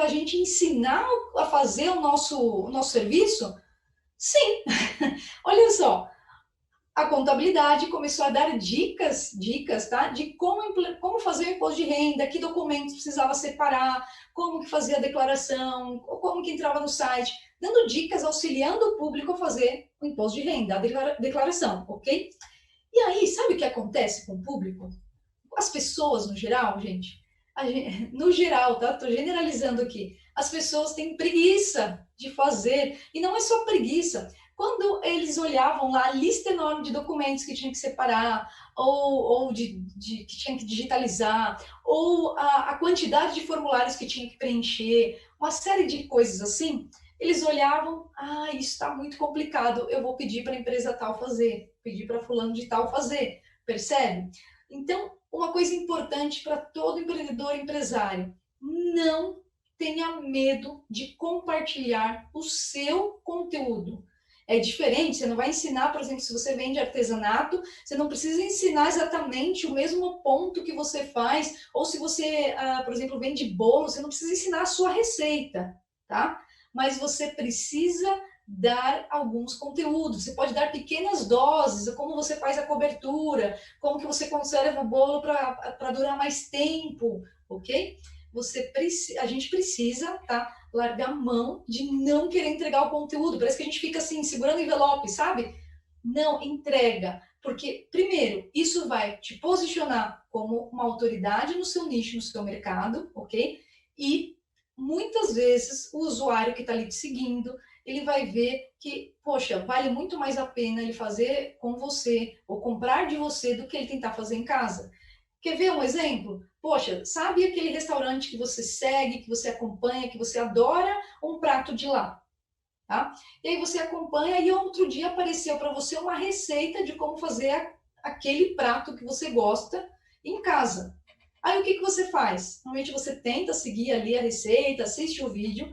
a gente ensinar a fazer o nosso serviço? Sim. Olha só, a contabilidade começou a dar dicas, tá? De como fazer o imposto de renda, que documentos precisava separar, como que fazia a declaração, como que entrava no site, dando dicas, auxiliando o público a fazer o imposto de renda, a declaração, ok? E aí, sabe o que acontece com o público? As pessoas, no geral, gente, no geral, tá? Estou generalizando aqui. As pessoas têm preguiça de fazer, e não é só preguiça. Quando eles olhavam lá a lista enorme de documentos que tinha que separar, ou que tinha que digitalizar, ou a quantidade de formulários que tinha que preencher, uma série de coisas assim, eles olhavam, isso está muito complicado, eu vou pedir para a empresa tal fazer, pedir para fulano de tal fazer, percebe? Então, uma coisa importante para todo empreendedor e empresário, não tenha medo de compartilhar o seu conteúdo. É diferente, você não vai ensinar, por exemplo, se você vende artesanato, você não precisa ensinar exatamente o mesmo ponto que você faz, ou se você, por exemplo, vende bolo, você não precisa ensinar a sua receita, tá? Mas você precisa dar alguns conteúdos, você pode dar pequenas doses, como você faz a cobertura, como que você conserva o bolo para durar mais tempo, ok? A gente precisa, tá? Largar a mão de não querer entregar o conteúdo. Parece que a gente fica assim, segurando envelope, sabe? Não, entrega. Porque, primeiro, isso vai te posicionar como uma autoridade no seu nicho, no seu mercado, ok? E muitas vezes o usuário que está ali te seguindo, ele vai ver que, poxa, vale muito mais a pena ele fazer com você ou comprar de você do que ele tentar fazer em casa. Quer ver um exemplo? Poxa, sabe aquele restaurante que você segue, que você acompanha, que você adora um prato de lá? Tá? E aí você acompanha e outro dia apareceu para você uma receita de como fazer aquele prato que você gosta em casa. Aí o que você faz? Normalmente você tenta seguir ali a receita, assiste o vídeo,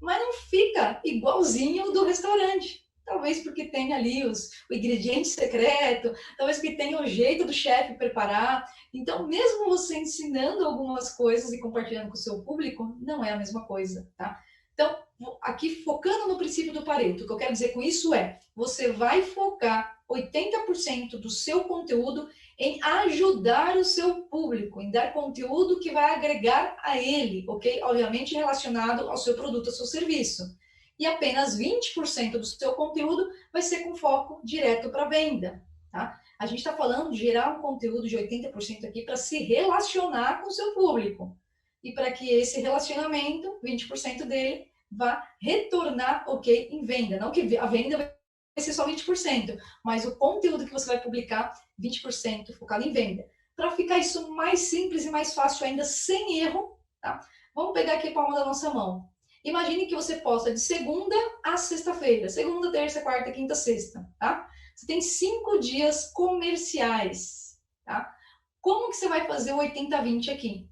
mas não fica igualzinho do restaurante. Talvez porque tem ali o ingrediente secreto, talvez porque tenha o jeito do chefe preparar. Então, mesmo você ensinando algumas coisas e compartilhando com o seu público, não é a mesma coisa, tá? Então, aqui focando no princípio do Pareto, o que eu quero dizer com isso é, você vai focar 80% do seu conteúdo em ajudar o seu público, em dar conteúdo que vai agregar a ele, ok? Obviamente relacionado ao seu produto, ao seu serviço. E apenas 20% do seu conteúdo vai ser com foco direto para venda, tá? A gente está falando de gerar um conteúdo de 80% aqui para se relacionar com o seu público. E para que esse relacionamento, 20% dele, vá retornar, ok, em venda. Não que a venda vai ser só 20%, mas o conteúdo que você vai publicar, 20% focado em venda. Para ficar isso mais simples e mais fácil ainda, sem erro, tá? Vamos pegar aqui a palma da nossa mão. Imagine que você posta de segunda a sexta-feira. Segunda, terça, quarta, quinta, sexta, tá? Você tem 5 dias comerciais, tá? Como que você vai fazer o 80-20 aqui?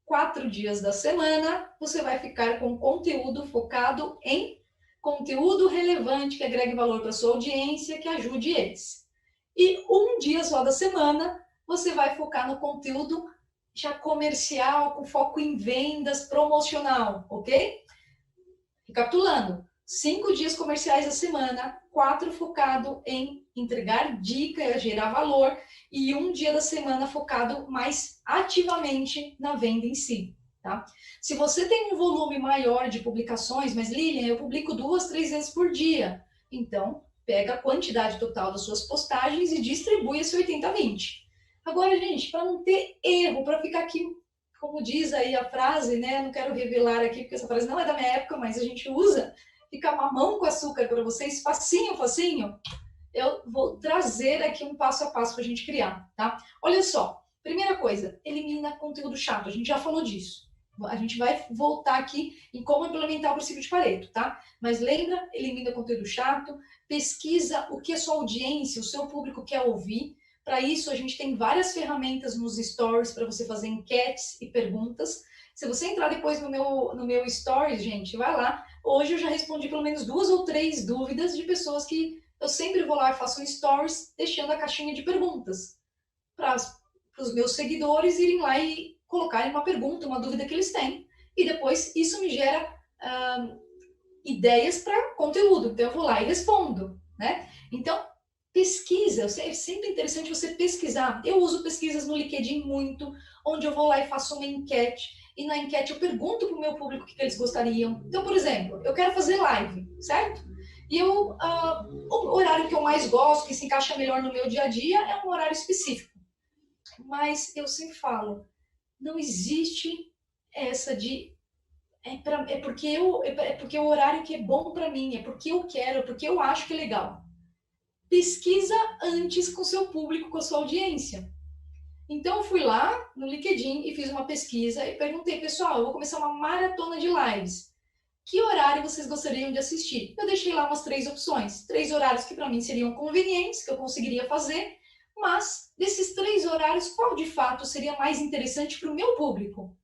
4 dias da semana, você vai ficar com conteúdo focado em conteúdo relevante que agregue valor para sua audiência, que ajude eles. E um dia só da semana, você vai focar no conteúdo já comercial, com foco em vendas, promocional, ok? Recapitulando, 5 dias comerciais a semana, 4 focado em entregar dica, gerar valor, e um dia da semana focado mais ativamente na venda em si. Tá? Se você tem um volume maior de publicações, mas Lilian, eu publico 2, 3 vezes por dia, então pega a quantidade total das suas postagens e distribui esse 80-20. Agora, gente, para não ter erro, para ficar aqui, como diz aí a frase, né? Não quero revelar aqui, porque essa frase não é da minha época, mas a gente usa, ficar mamão com açúcar para vocês, facinho, facinho, eu vou trazer aqui um passo a passo para a gente criar, tá? Olha só, primeira coisa, elimina conteúdo chato, a gente já falou disso. A gente vai voltar aqui em como implementar o princípio de Pareto, tá? Mas lembra, elimina conteúdo chato, pesquisa o que a sua audiência, o seu público quer ouvir. Para isso, a gente tem várias ferramentas nos stories para você fazer enquetes e perguntas. Se você entrar depois no meu stories, gente, vai lá. Hoje eu já respondi pelo menos 2 ou 3 dúvidas de pessoas que eu sempre vou lá e faço um stories deixando a caixinha de perguntas para os meus seguidores irem lá e colocarem uma pergunta, uma dúvida que eles têm. E depois isso me gera ideias para conteúdo. Então eu vou lá e respondo, né? Então, pesquisa. É sempre interessante você pesquisar. Eu uso pesquisas no LinkedIn muito, onde eu vou lá e faço uma enquete. E na enquete eu pergunto para o meu público o que eles gostariam. Então, por exemplo, eu quero fazer live, certo? E o horário que eu mais gosto, que se encaixa melhor no meu dia a dia, é um horário específico. Mas eu sempre falo, não existe essa de é porque o horário que é bom para mim, é porque eu quero, é porque eu acho que é legal. Pesquisa antes com o seu público, com a sua audiência. Então, eu fui lá no LinkedIn e fiz uma pesquisa e perguntei, pessoal, eu vou começar uma maratona de lives. Que horário vocês gostariam de assistir? Eu deixei lá umas 3 opções. 3 horários que para mim seriam convenientes, que eu conseguiria fazer, mas desses 3 horários, qual de fato seria mais interessante para o meu público?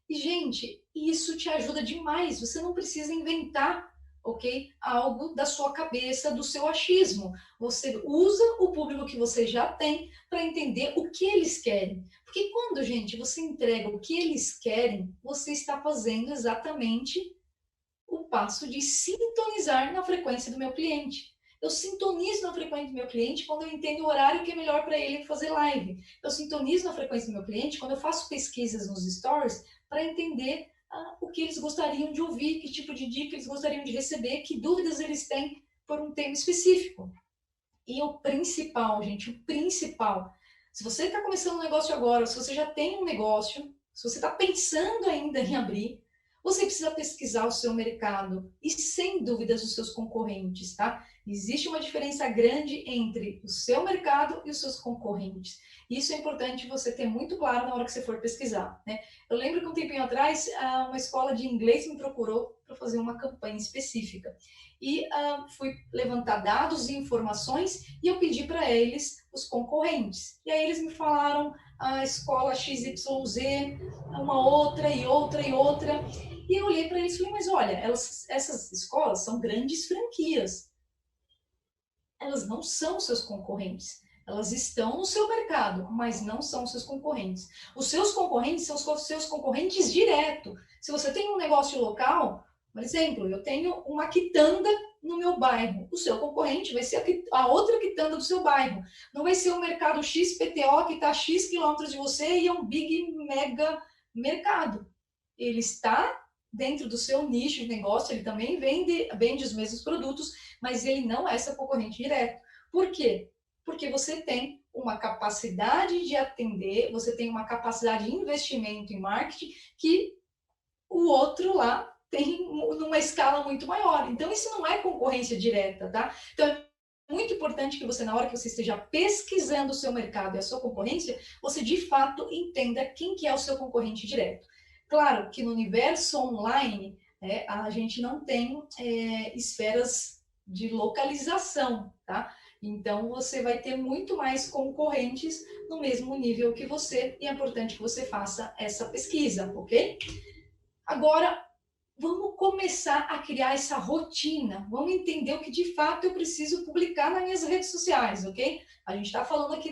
E, gente, isso te ajuda demais. Você não precisa inventar, ok? Algo da sua cabeça, do seu achismo. Você usa o público que você já tem para entender o que eles querem. Porque quando, gente, você entrega o que eles querem, você está fazendo exatamente o passo de sintonizar na frequência do meu cliente. Eu sintonizo na frequência do meu cliente quando eu entendo o horário que é melhor para ele fazer live. Eu sintonizo na frequência do meu cliente quando eu faço pesquisas nos stories para entender o que eles gostariam de ouvir, que tipo de dica eles gostariam de receber, que dúvidas eles têm por um tema específico. E o principal, gente, o principal, se você está começando um negócio agora, se você já tem um negócio, se você está pensando ainda em abrir, você precisa pesquisar o seu mercado e, sem dúvidas, os seus concorrentes, tá? Existe uma diferença grande entre o seu mercado e os seus concorrentes. Isso é importante você ter muito claro na hora que você for pesquisar, né? Eu lembro que um tempinho atrás, uma escola de inglês me procurou para fazer uma campanha específica. E fui levantar dados e informações e eu pedi para eles os concorrentes. E aí eles me falaram a escola XYZ, uma outra e outra e outra. E eu olhei para eles e falei, mas olha, essas escolas são grandes franquias. Elas não são seus concorrentes. Elas estão no seu mercado, mas não são seus concorrentes. Os seus concorrentes são os seus concorrentes direto. Se você tem um negócio local, por exemplo, eu tenho uma quitanda no meu bairro. O seu concorrente vai ser a outra quitanda do seu bairro. Não vai ser o mercado XPTO que está a X quilômetros de você e é um big mega mercado. Ele está dentro do seu nicho de negócio, ele também vende os mesmos produtos, mas ele não é seu concorrente direto. Por quê? Porque você tem uma capacidade de atender, você tem uma capacidade de investimento em marketing que o outro lá tem numa escala muito maior. Então, isso não é concorrência direta, tá? Então, é muito importante que você, na hora que você esteja pesquisando o seu mercado e a sua concorrência, você, de fato, entenda quem que é o seu concorrente direto. Claro que no universo online, a gente não tem esferas de localização, tá? Então, você vai ter muito mais concorrentes no mesmo nível que você, e é importante que você faça essa pesquisa, ok? Agora, vamos começar a criar essa rotina. Vamos entender o que de fato eu preciso publicar nas minhas redes sociais, ok? A gente está falando aqui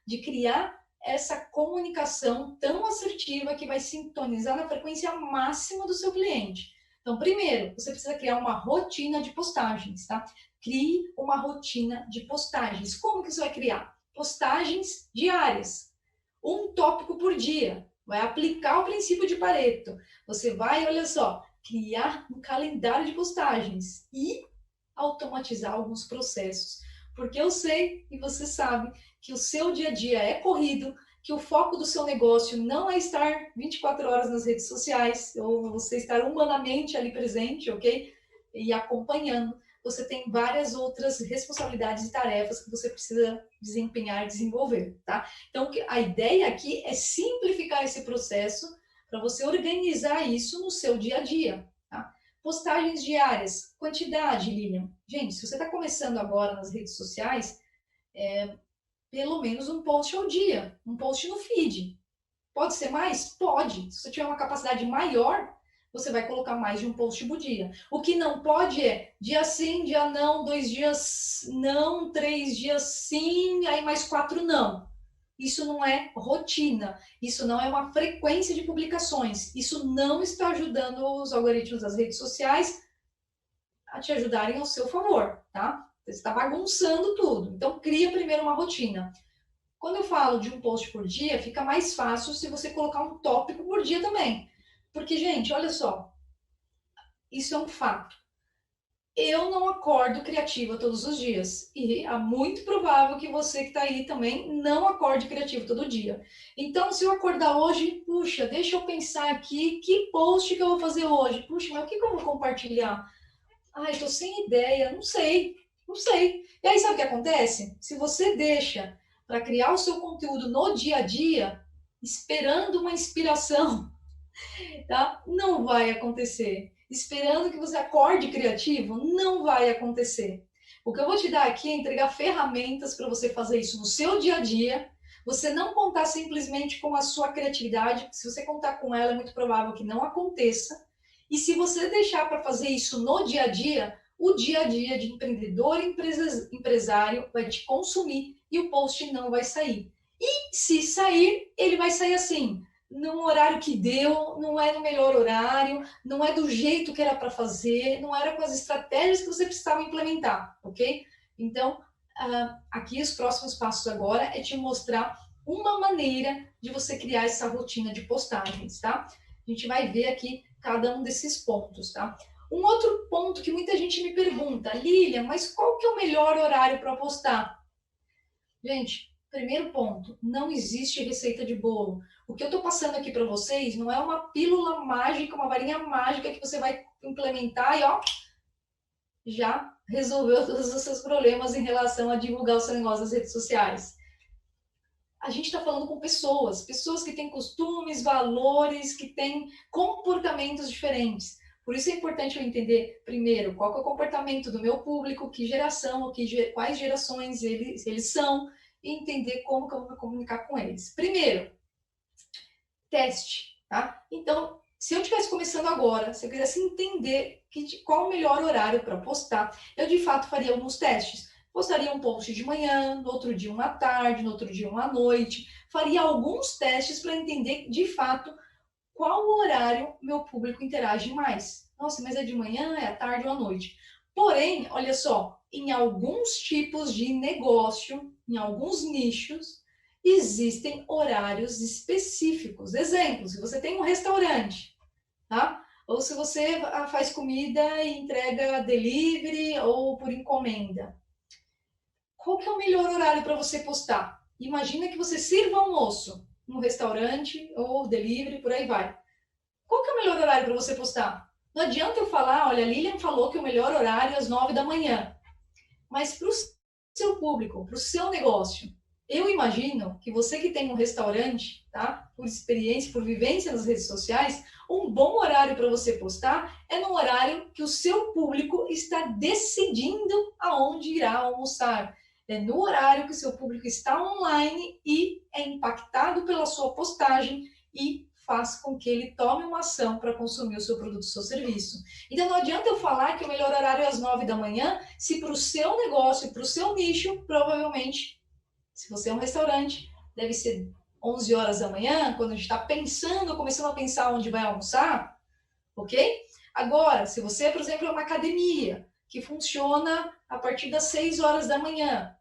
de criar essa comunicação tão assertiva que vai sintonizar na frequência máxima do seu cliente. Então, primeiro, você precisa criar uma rotina de postagens, tá? Crie uma rotina de postagens. Como que você vai criar? Postagens diárias. Um tópico por dia. Vai aplicar o princípio de Pareto. Você vai, olha só, criar um calendário de postagens e automatizar alguns processos. Porque eu sei e você sabe que o seu dia a dia é corrido, que o foco do seu negócio não é estar 24 horas nas redes sociais, ou você estar humanamente ali presente, ok? E acompanhando. Você tem várias outras responsabilidades e tarefas que você precisa desempenhar e desenvolver, tá? Então, a ideia aqui é simplificar esse processo para você organizar isso no seu dia a dia, tá? Postagens diárias, quantidade, Lilian. Gente, se você está começando agora nas redes sociais, pelo menos um post ao dia, um post no feed. Pode ser mais? Pode. Se você tiver uma capacidade maior, você vai colocar mais de um post por dia. O que não pode é dia sim, dia não, 2 dias não, 3 dias sim, aí mais 4 não. Isso não é rotina, isso não é uma frequência de publicações, isso não está ajudando os algoritmos das redes sociais a te ajudarem ao seu favor, tá? Você está bagunçando tudo. Então, cria primeiro uma rotina. Quando eu falo de um post por dia, fica mais fácil se você colocar um tópico por dia também. Porque, gente, olha só, isso é um fato. Eu não acordo criativa todos os dias. E é muito provável que você que está aí também não acorde criativo todo dia. Então, se eu acordar hoje, puxa, deixa eu pensar aqui, que post que eu vou fazer hoje? Puxa, mas o que eu vou compartilhar? Ai, estou sem ideia, não sei, não sei. E aí, sabe o que acontece? Se você deixa para criar o seu conteúdo no dia a dia, esperando uma inspiração, tá? Não vai acontecer. Esperando que você acorde criativo, não vai acontecer. O que eu vou te dar aqui é entregar ferramentas para você fazer isso no seu dia a dia. Você não contar simplesmente com a sua criatividade, se você contar com ela, é muito provável que não aconteça. E se você deixar para fazer isso no dia a dia, o dia a dia de empreendedor e empresário vai te consumir e o post não vai sair. E se sair, ele vai sair assim, num horário que deu, não é no melhor horário, não é do jeito que era para fazer, não era com as estratégias que você precisava implementar, ok? Então, aqui os próximos passos agora é te mostrar uma maneira de você criar essa rotina de postagens, tá? A gente vai ver aqui cada um desses pontos, tá? Um outro ponto que muita gente me pergunta, Lilian, mas qual que é o melhor horário para postar? Gente, primeiro ponto, não existe receita de bolo. O que eu estou passando aqui para vocês não é uma pílula mágica, uma varinha mágica que você vai implementar e ó, já resolveu todos os seus problemas em relação a divulgar o seu negócio nas redes sociais. A gente está falando com pessoas, pessoas que têm costumes, valores, que têm comportamentos diferentes. Por isso é importante eu entender, primeiro, qual é o comportamento do meu público, que geração, quais gerações eles são, e entender como que eu vou me comunicar com eles. Primeiro, teste, tá? Então, se eu estivesse começando agora, se eu quisesse entender qual o melhor horário para postar, eu de fato faria alguns testes. Postaria um post de manhã, no outro dia um à tarde, no outro dia um à noite. Faria alguns testes para entender de fato qual horário meu público interage mais. Nossa, mas é de manhã, é à tarde ou à noite. Porém, olha só, em alguns tipos de negócio, em alguns nichos, existem horários específicos. Exemplo, se você tem um restaurante, tá? Ou se você faz comida e entrega delivery ou por encomenda. Qual que é o melhor horário para você postar? Imagina que você sirva almoço no restaurante ou delivery, por aí vai. Qual que é o melhor horário para você postar? Não adianta eu falar, olha, a Lilian falou que o melhor horário é às 9 da manhã. Mas para o seu público, para o seu negócio, eu imagino que você que tem um restaurante, tá? Por experiência, por vivência nas redes sociais, um bom horário para você postar é no horário que o seu público está decidindo aonde irá almoçar. É no horário que o seu público está online e é impactado pela sua postagem e faz com que ele tome uma ação para consumir o seu produto, o seu serviço. Então, não adianta eu falar que o melhor horário é às 9 da manhã, se para o seu negócio, para o seu nicho, provavelmente, se você é um restaurante, deve ser 11 horas da manhã, quando a gente está pensando, começando a pensar onde vai almoçar, ok? Agora, se você, por exemplo, é uma academia que funciona a partir das 6 horas da manhã,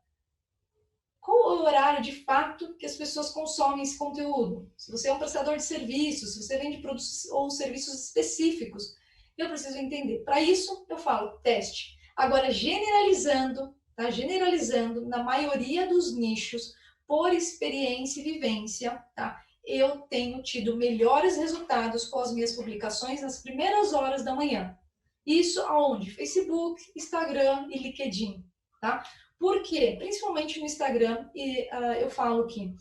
qual é o horário de fato que as pessoas consomem esse conteúdo? Se você é um prestador de serviços, se você vende produtos ou serviços específicos, eu preciso entender. Para isso, eu falo teste. Agora, generalizando, tá? Generalizando, na maioria dos nichos, por experiência e vivência, tá? Eu tenho tido melhores resultados com as minhas publicações nas primeiras horas da manhã. Isso aonde? Facebook, Instagram e LinkedIn, tá? Por quê? Principalmente no Instagram, eu falo que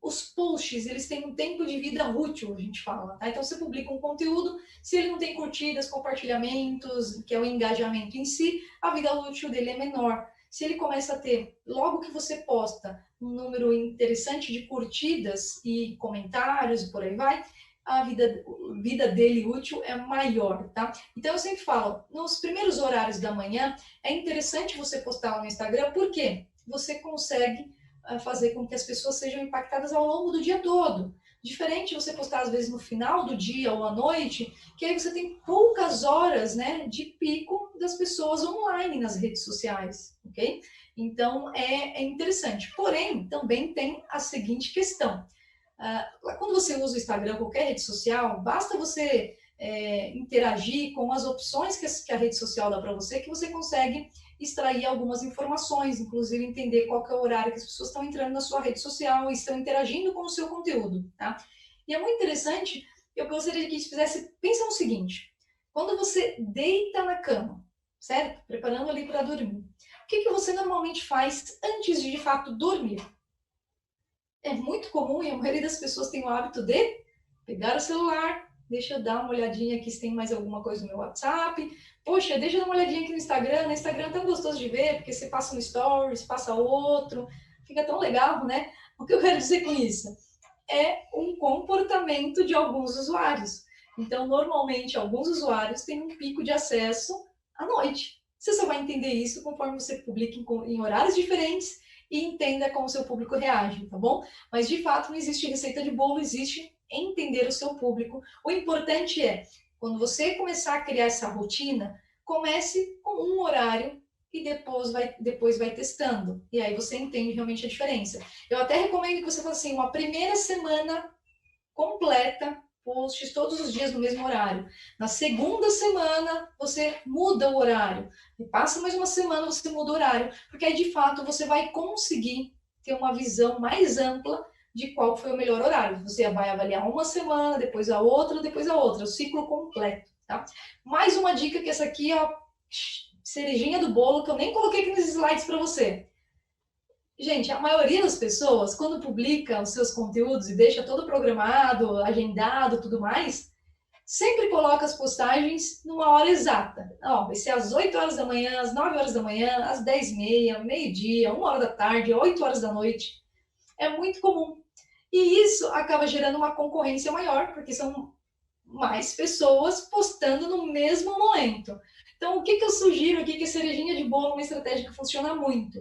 os posts, eles têm um tempo de vida útil, a gente fala, tá? Então, você publica um conteúdo, se ele não tem curtidas, compartilhamentos, que é o engajamento em si, a vida útil dele é menor. Se ele começa a ter, logo que você posta, um número interessante de curtidas e comentários e por aí vai, a vida dele útil é maior, tá? Então, eu sempre falo, nos primeiros horários da manhã, é interessante você postar lá no Instagram, porque você consegue fazer com que as pessoas sejam impactadas ao longo do dia todo. Diferente você postar, às vezes, no final do dia ou à noite, que aí você tem poucas horas, né, de pico das pessoas online nas redes sociais, ok? Então, é interessante. Porém, também tem a seguinte questão. Quando você usa o Instagram, qualquer rede social, basta você interagir com as opções que a rede social dá para você, que você consegue extrair algumas informações, inclusive entender qual que é o horário que as pessoas estão entrando na sua rede social e estão interagindo com o seu conteúdo, tá? E é muito interessante, eu gostaria que a gente fizesse, pensa no seguinte, quando você deita na cama, certo? Preparando ali para dormir, o que você normalmente faz antes de fato dormir? É muito comum e a maioria das pessoas tem o hábito de pegar o celular, deixa eu dar uma olhadinha aqui se tem mais alguma coisa no meu WhatsApp. Poxa, deixa eu dar uma olhadinha aqui no Instagram. No Instagram é tão gostoso de ver, porque você passa um stories, passa outro. Fica tão legal, né? O que eu quero dizer com isso? É um comportamento de alguns usuários. Então, normalmente, alguns usuários têm um pico de acesso à noite. Você só vai entender isso conforme você publica em horários diferentes e entenda como o seu público reage, tá bom? Mas, de fato, não existe receita de bolo, existe entender o seu público. O importante é, quando você começar a criar essa rotina, comece com um horário e depois vai testando. E aí você entende realmente a diferença. Eu até recomendo que você faça assim, uma primeira semana completa, posts todos os dias no mesmo horário. Na segunda semana, você muda o horário. E passa mais uma semana, você muda o horário. Porque aí, de fato, você vai conseguir ter uma visão mais ampla de qual foi o melhor horário. Você vai avaliar uma semana, depois a outra, o ciclo completo, tá? Mais uma dica que essa aqui é a cerejinha do bolo, que eu nem coloquei aqui nos slides para você. Gente, a maioria das pessoas, quando publica os seus conteúdos e deixa todo programado, agendado, tudo mais, sempre coloca as postagens numa hora exata. Ó, vai ser às 8 horas da manhã, às 9 horas da manhã, às 10h30, meio-dia, 1 hora da tarde, 8 horas da noite. É muito comum. E isso acaba gerando uma concorrência maior, porque são mais pessoas postando no mesmo momento. Então, o que eu sugiro aqui, que a cerejinha de bolo é uma estratégia que funciona muito?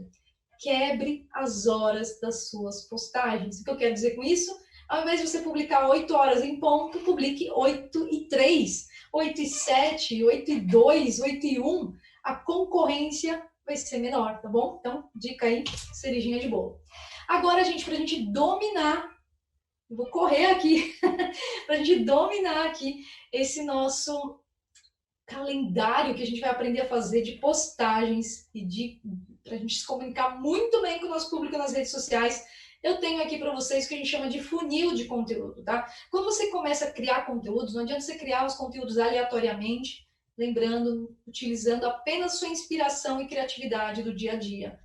Quebre as horas das suas postagens. O que eu quero dizer com isso? Ao invés de você publicar 8 horas em ponto, publique 8h03, 8h07, 8h02, 8h01. A concorrência vai ser menor, tá bom? Então, dica aí, cerejinha de bolo. Agora, gente, para a gente dominar, eu vou correr aqui, para a gente dominar aqui esse nosso calendário que a gente vai aprender a fazer de postagens e para a gente se comunicar muito bem com o nosso público nas redes sociais, eu tenho aqui para vocês o que a gente chama de funil de conteúdo, tá? Quando você começa a criar conteúdos, não adianta você criar os conteúdos aleatoriamente, lembrando, utilizando apenas sua inspiração e criatividade do dia a dia.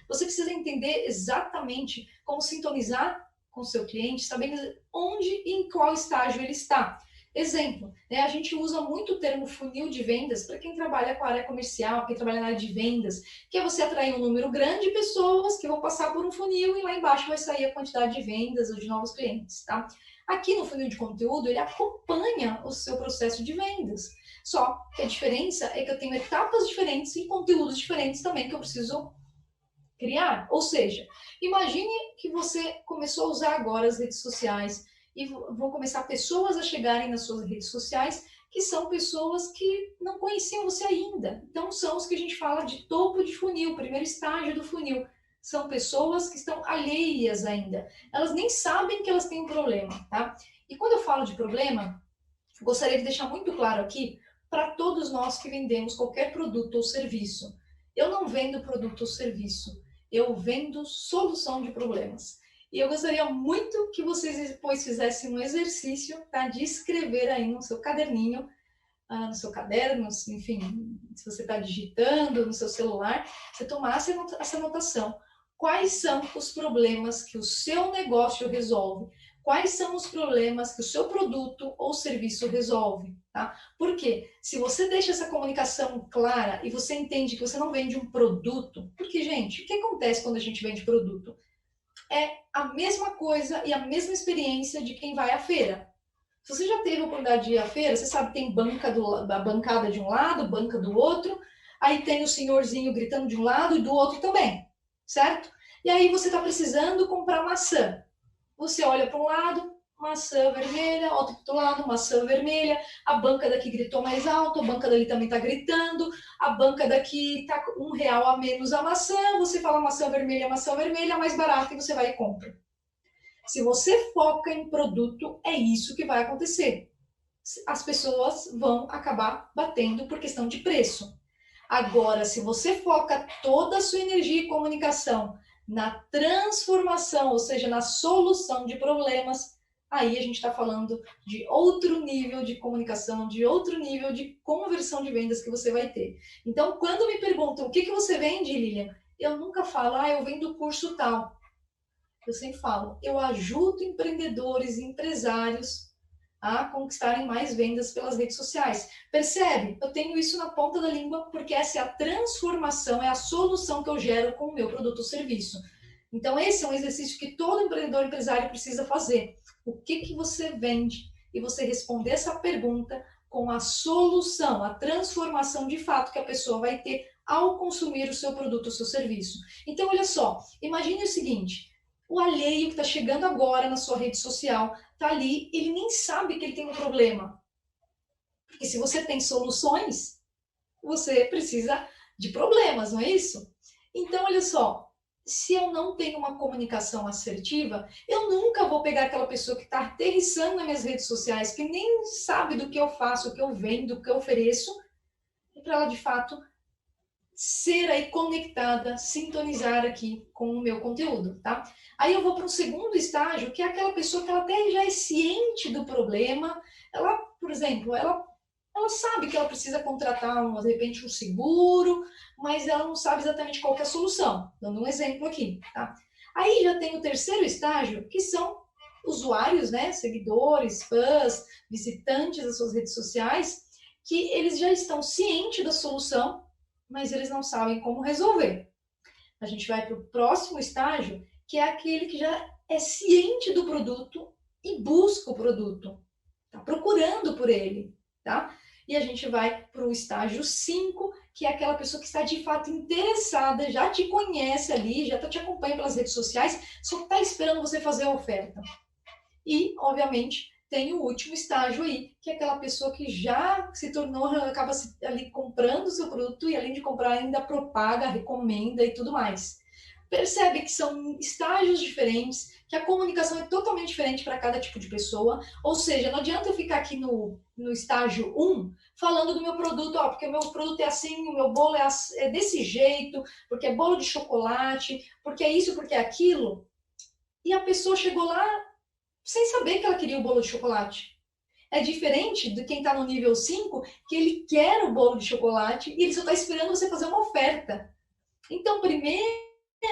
Você precisa entender exatamente como sintonizar com o seu cliente, sabendo onde e em qual estágio ele está. Exemplo, né, a gente usa muito o termo funil de vendas para quem trabalha com a área comercial, quem trabalha na área de vendas, que é você atrair um número grande de pessoas que vão passar por um funil e lá embaixo vai sair a quantidade de vendas ou de novos clientes, tá? Aqui no funil de conteúdo, ele acompanha o seu processo de vendas. Só que a diferença é que eu tenho etapas diferentes e conteúdos diferentes também que eu preciso criar. Ou seja, imagine que você começou a usar agora as redes sociais e vão começar pessoas a chegarem nas suas redes sociais que são pessoas que não conheciam você ainda. Então, são os que a gente fala de topo de funil, primeiro estágio do funil. São pessoas que estão alheias ainda. Elas nem sabem que elas têm um problema, tá? E quando eu falo de problema, gostaria de deixar muito claro aqui para todos nós que vendemos qualquer produto ou serviço. Eu não vendo produto ou serviço, eu vendo solução de problemas. E eu gostaria muito que vocês depois fizessem um exercício, tá, de escrever aí no seu caderninho, no seu caderno, enfim, se você está digitando no seu celular, você tomasse essa anotação. Quais são os problemas que o seu negócio resolve? Quais são os problemas que o seu produto ou serviço resolve? Tá? Porque se você deixa essa comunicação clara e você entende que você não vende um produto, porque, gente, o que acontece quando a gente vende produto? É a mesma coisa e a mesma experiência de quem vai à feira. Se você já teve a oportunidade de ir à feira, você sabe que tem a bancada de um lado, banca do outro, aí tem o senhorzinho gritando de um lado e do outro também, certo? E aí você está precisando comprar maçã. Você olha para um lado, maçã vermelha, olha para o outro lado, maçã vermelha, a banca daqui gritou mais alto, a banca dali também está gritando, a banca daqui está R$ 1 a menos a maçã, você fala maçã vermelha, mais barata, e você vai e compra. Se você foca em produto, é isso que vai acontecer. As pessoas vão acabar batendo por questão de preço. Agora, se você foca toda a sua energia e comunicação na transformação, ou seja, na solução de problemas, aí a gente está falando de outro nível de comunicação, de outro nível de conversão de vendas que você vai ter. Então, quando me perguntam o que você vende, Lilian, eu nunca falo, eu vendo curso tal. Eu sempre falo, eu ajudo empreendedores e empresários a conquistarem mais vendas pelas redes sociais. Percebe? Eu tenho isso na ponta da língua porque essa é a transformação, é a solução que eu gero com o meu produto ou serviço. Então, esse é um exercício que todo empreendedor e empresário precisa fazer. O que você vende? E você responder essa pergunta com a solução, a transformação de fato que a pessoa vai ter ao consumir o seu produto ou seu serviço. Então, olha só, imagine o seguinte, o alheio que está chegando agora na sua rede social, está ali, ele nem sabe que ele tem um problema. Porque se você tem soluções, você precisa de problemas, não é isso? Então, olha só, se eu não tenho uma comunicação assertiva, eu nunca vou pegar aquela pessoa que está aterrissando nas minhas redes sociais, que nem sabe do que eu faço, o que eu vendo, o que eu ofereço, e para ela, de fato, ser aí conectada, sintonizar aqui com o meu conteúdo, tá? Aí eu vou para um segundo estágio, que é aquela pessoa que ela até já é ciente do problema, ela, por exemplo, ela sabe que ela precisa contratar, de repente, um seguro, mas ela não sabe exatamente qual que é a solução. Dando um exemplo aqui, tá? Aí já tem o terceiro estágio, que são usuários, né, seguidores, fãs, visitantes das suas redes sociais, que eles já estão cientes da solução, mas eles não sabem como resolver. A gente vai para o próximo estágio, que é aquele que já é ciente do produto e busca o produto, está procurando por ele, tá? E a gente vai para o estágio 5, que é aquela pessoa que está de fato interessada, já te conhece ali, já te acompanha pelas redes sociais, só está esperando você fazer a oferta. E, obviamente, tem o último estágio aí, que é aquela pessoa que já se tornou, acaba ali comprando o seu produto e além de comprar ainda propaga, recomenda e tudo mais. Percebe que são estágios diferentes, que a comunicação é totalmente diferente para cada tipo de pessoa, ou seja, não adianta eu ficar aqui no estágio 1 falando do meu produto, porque o meu produto é assim, o meu bolo é desse jeito, porque é bolo de chocolate, porque é isso, porque é aquilo, e a pessoa chegou lá sem saber que ela queria o bolo de chocolate. É diferente de quem está no nível 5, que ele quer o bolo de chocolate e ele só está esperando você fazer uma oferta. Então, primeiro,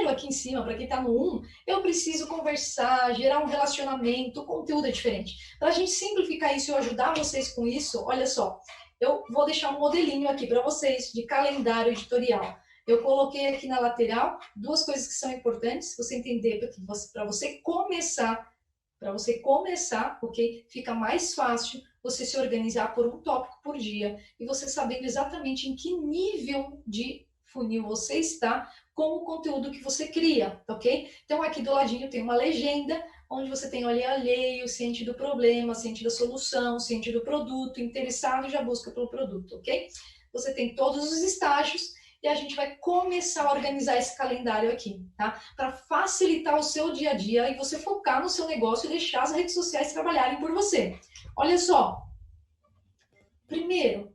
aqui em cima, para quem está no 1, eu preciso conversar, gerar um relacionamento, o conteúdo é diferente. Para a gente simplificar isso e eu ajudar vocês com isso, olha só, eu vou deixar um modelinho aqui para vocês de calendário editorial. Eu coloquei aqui na lateral duas coisas que são importantes, você entender, para você começar, porque fica mais fácil você se organizar por um tópico por dia e você sabendo exatamente em que nível de funil você está com o conteúdo que você cria, ok? Então aqui do ladinho tem uma legenda onde você tem olhar alheio, ciente do problema, ciente da solução, ciente do produto, interessado e já busca pelo produto, ok? Você tem todos os estágios e a gente vai começar a organizar esse calendário aqui, tá? Para facilitar o seu dia a dia e você focar no seu negócio e deixar as redes sociais trabalharem por você. Olha só. Primeiro,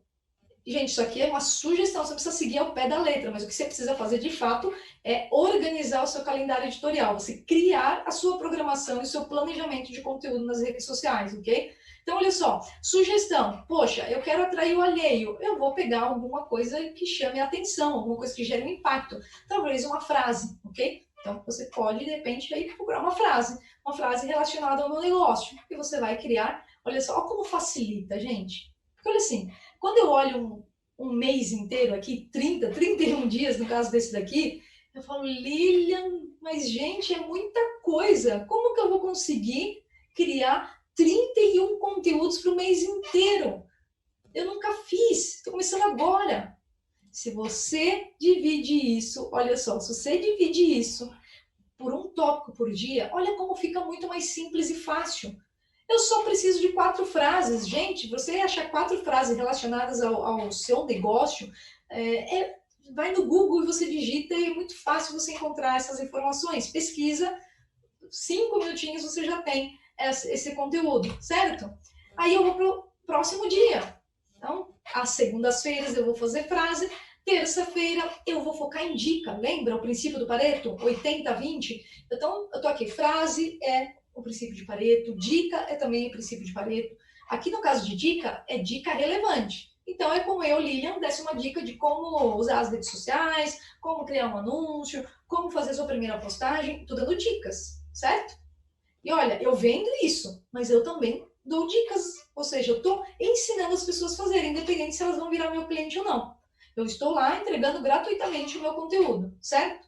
gente, isso aqui é uma sugestão, você precisa seguir ao pé da letra, mas o que você precisa fazer de fato é organizar o seu calendário editorial, você criar a sua programação e o seu planejamento de conteúdo nas redes sociais, ok? Então, olha só, sugestão, poxa, eu quero atrair o alheio, eu vou pegar alguma coisa que chame a atenção, alguma coisa que gere um impacto, talvez uma frase, ok? Então, você pode, de repente, aí procurar uma frase relacionada ao meu negócio, que você vai criar. Olha só, olha como facilita, gente. Porque, olha assim, quando eu olho um mês inteiro aqui, 30, 31 dias, no caso desse daqui, eu falo, Lilian, mas, gente, é muita coisa. Como que eu vou conseguir criar 31 conteúdos para o mês inteiro? Eu nunca fiz, estou começando agora. Se você divide isso, olha só, se você divide isso por um tópico por dia, olha como fica muito mais simples e fácil. Eu só preciso de 4 frases. Gente, você achar 4 frases relacionadas ao seu negócio, vai no Google e você digita e é muito fácil você encontrar essas informações. Pesquisa, 5 minutinhos você já tem esse conteúdo, certo? Aí eu vou para o próximo dia. Então, às segundas-feiras eu vou fazer frase, terça-feira eu vou focar em dica. Lembra o princípio do Pareto? 80-20? Então, eu tô aqui, frase é o princípio de Pareto, dica é também o princípio de Pareto. Aqui no caso de dica, é dica relevante. Então, é como eu, Lilian, desse uma dica de como usar as redes sociais, como criar um anúncio, como fazer sua primeira postagem, tudo dando dicas, certo? E olha, eu vendo isso, mas eu também dou dicas, ou seja, eu estou ensinando as pessoas a fazerem, independente se elas vão virar meu cliente ou não. Eu estou lá entregando gratuitamente o meu conteúdo, certo?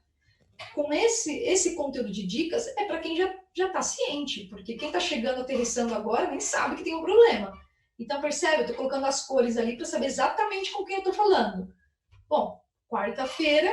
Com esse conteúdo de dicas é para quem já está ciente, porque quem está chegando, aterrissando agora, nem sabe que tem um problema. Então, percebe? Eu estou colocando as cores ali para saber exatamente com quem eu estou falando. Bom, quarta-feira,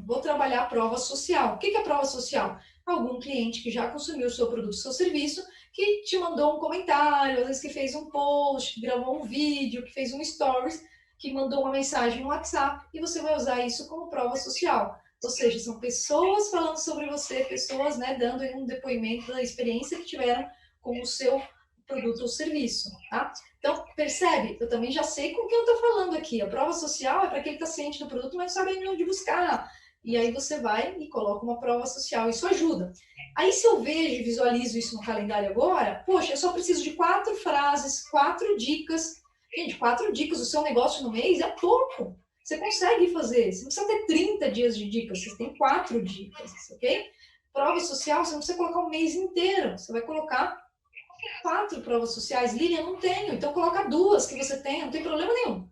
vou trabalhar a prova social. O que é a prova social? Algum cliente que já consumiu o seu produto, o seu serviço, que te mandou um comentário, às vezes que fez um post, que gravou um vídeo, que fez um stories, que mandou uma mensagem no WhatsApp, e você vai usar isso como prova social. Ou seja, são pessoas falando sobre você, pessoas, né, dando um depoimento da experiência que tiveram com o seu produto ou serviço, tá? Então, percebe? Eu também já sei com quem eu estou falando aqui. A prova social é para quem está ciente do produto, mas sabe onde buscar. E aí você vai e coloca uma prova social. Isso ajuda. Aí, se eu vejo e visualizo isso no calendário agora, poxa, eu só preciso de 4 frases, 4 dicas. Gente, 4 dicas do seu negócio no mês é pouco. Você consegue fazer. Você não precisa ter 30 dias de dicas, você tem 4 dicas, ok? Prova social, você não precisa colocar um mês inteiro. Você vai colocar 4 provas sociais. Lilian, não tenho. Então, coloca 2 que você tem, não tem problema nenhum.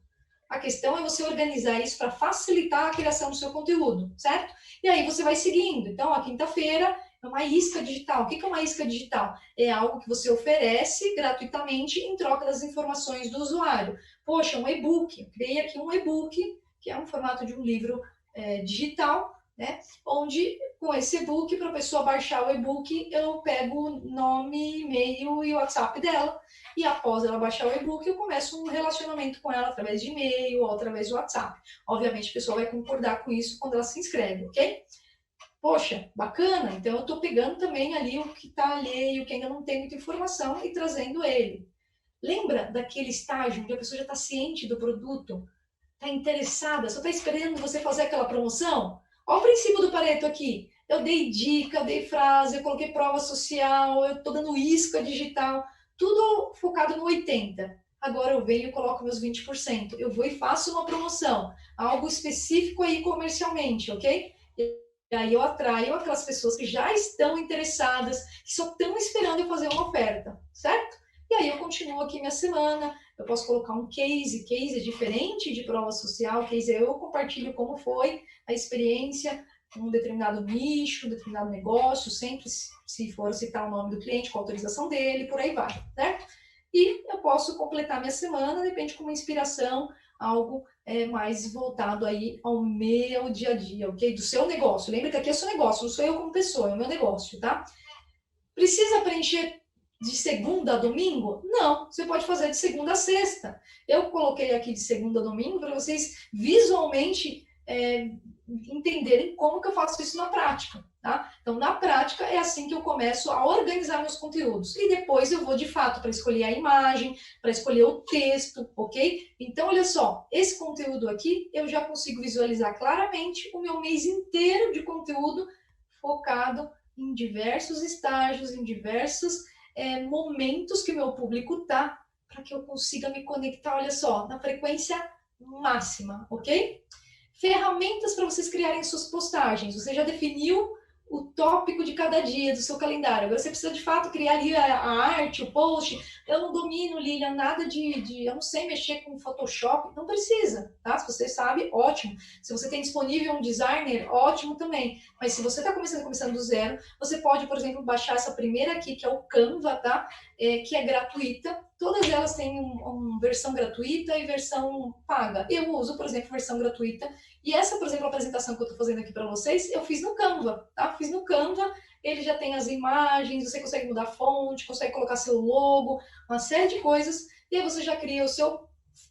A questão é você organizar isso para facilitar a criação do seu conteúdo, certo? E aí você vai seguindo. Então, a quinta-feira é uma isca digital. O que é uma isca digital? É algo que você oferece gratuitamente em troca das informações do usuário. Poxa, um e-book. Eu criei aqui um e-book, que é um formato de um livro digital, né? Onde, com esse e-book, para a pessoa baixar o e-book, eu pego o nome, e-mail e o WhatsApp dela. E após ela baixar o e-book, eu começo um relacionamento com ela através de e-mail ou através do WhatsApp. Obviamente, a pessoa vai concordar com isso quando ela se inscreve, ok? Poxa, bacana. Então, eu estou pegando também ali o que está alheio, que ainda não tem muita informação e trazendo ele. Lembra daquele estágio em que a pessoa já está ciente do produto, está interessada, só está esperando você fazer aquela promoção? Olha o princípio do Pareto aqui. Eu dei dica, eu dei frase, eu coloquei prova social, eu estou dando isca digital, tudo focado no 80%. Agora eu venho e coloco meus 20%. Eu vou e faço uma promoção, algo específico aí comercialmente, ok? E aí eu atraio aquelas pessoas que já estão interessadas, que só estão esperando eu fazer uma oferta, certo? E aí eu continuo aqui minha semana, eu posso colocar um case é diferente de prova social, case é eu compartilho como foi a experiência com um determinado nicho, um determinado negócio, sempre se for citar o nome do cliente, com a autorização dele, por aí vai, certo? E eu posso completar minha semana, de repente, com uma inspiração, algo mais voltado aí ao meu dia a dia, ok? Do seu negócio. Lembra que aqui é o seu negócio, não sou eu como pessoa, é o meu negócio, tá? Precisa preencher de segunda a domingo? Não, você pode fazer de segunda a sexta. Eu coloquei aqui de segunda a domingo para vocês visualmente entenderem como que eu faço isso na prática, tá? Então, na prática, é assim que eu começo a organizar meus conteúdos. E depois eu vou, de fato, para escolher a imagem, para escolher o texto, ok? Então, olha só, esse conteúdo aqui, eu já consigo visualizar claramente o meu mês inteiro de conteúdo focado em diversos estágios, em diversos momentos que o meu público tá, para que eu consiga me conectar, olha só, na frequência máxima, ok? Ferramentas para vocês criarem suas postagens. Você já definiu o tópico de cada dia do seu calendário. Agora você precisa, de fato, criar ali a arte, o post. Eu não domino, Lilian, nada eu não sei mexer com Photoshop. Não precisa, tá? Se você sabe, ótimo. Se você tem disponível um designer, ótimo também. Mas se você está começando do zero, você pode, por exemplo, baixar essa primeira aqui, que é o Canva, tá? Que é gratuita. Todas elas têm uma versão gratuita e versão paga. Eu uso, por exemplo, versão gratuita. E essa, por exemplo, a apresentação que eu estou fazendo aqui para vocês, eu fiz no Canva, tá? Fiz no Canva, ele já tem as imagens, você consegue mudar a fonte, consegue colocar seu logo, uma série de coisas, e aí você já cria o seu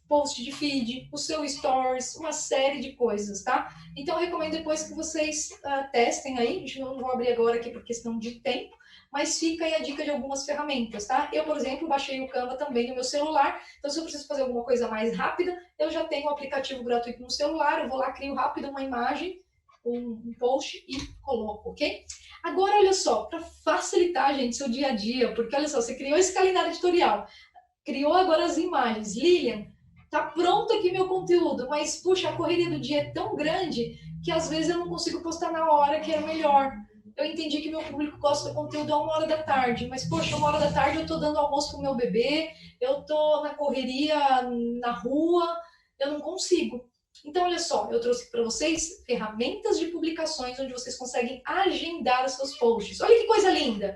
post de feed, o seu stories, uma série de coisas, tá? Então, eu recomendo depois que vocês testem aí, a gente não vou abrir agora aqui por questão de tempo, mas fica aí a dica de algumas ferramentas, tá? Eu, por exemplo, baixei o Canva também no meu celular, então se eu preciso fazer alguma coisa mais rápida, eu já tenho um aplicativo gratuito no celular, eu vou lá, crio rápido uma imagem, um post e coloco, ok? Agora, olha só, para facilitar, gente, seu dia a dia, porque olha só, você criou esse calendário editorial, criou agora as imagens. Lilian, tá pronto aqui meu conteúdo, mas, puxa, a correria do dia é tão grande que às vezes eu não consigo postar na hora que é melhor. Eu entendi que meu público gosta do conteúdo a 1 hora da tarde, mas, poxa, 1 hora da tarde eu tô dando almoço pro meu bebê, eu tô na correria na rua, eu não consigo. Então, olha só, eu trouxe para vocês ferramentas de publicações onde vocês conseguem agendar os seus posts. Olha que coisa linda!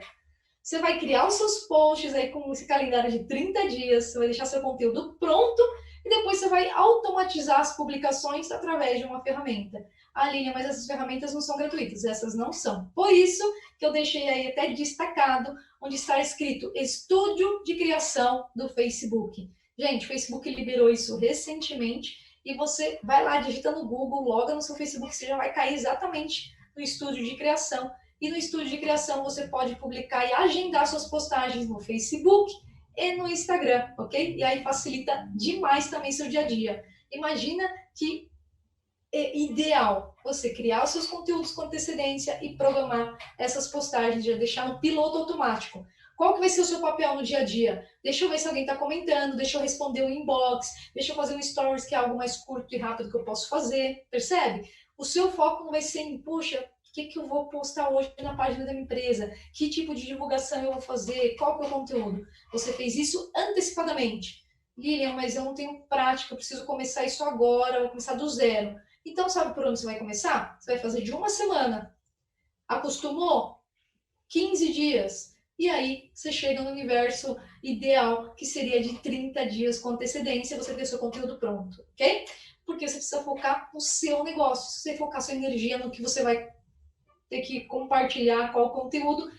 Você vai criar os seus posts aí com esse calendário de 30 dias, você vai deixar seu conteúdo pronto e depois você vai automatizar as publicações através de uma ferramenta. Ah, Lilian, mas essas ferramentas não são gratuitas. Essas não são. Por isso que eu deixei aí até destacado, onde está escrito Estúdio de Criação do Facebook. Gente, o Facebook liberou isso recentemente e você vai lá, digita no Google, loga no seu Facebook, você já vai cair exatamente no Estúdio de Criação. E no Estúdio de Criação você pode publicar e agendar suas postagens no Facebook e no Instagram, ok? E aí facilita demais também seu dia a dia. Imagina que é ideal você criar os seus conteúdos com antecedência e programar essas postagens, já deixar no piloto automático. Qual que vai ser o seu papel no dia a dia? Deixa eu ver se alguém está comentando, deixa eu responder o inbox, deixa eu fazer um stories que é algo mais curto e rápido que eu posso fazer, percebe? O seu foco não vai ser em, puxa, o que eu vou postar hoje na página da minha empresa? Que tipo de divulgação eu vou fazer? Qual que é o conteúdo? Você fez isso antecipadamente. Lilian, mas eu não tenho prática, eu preciso começar isso agora, eu vou começar do zero. Então, sabe por onde você vai começar? Você vai fazer de 1 semana. Acostumou? 15 dias. E aí, você chega no universo ideal, que seria de 30 dias com antecedência, você ter seu conteúdo pronto, ok? Porque você precisa focar no seu negócio. Se você focar sua energia no que você vai ter que compartilhar, qual conteúdo,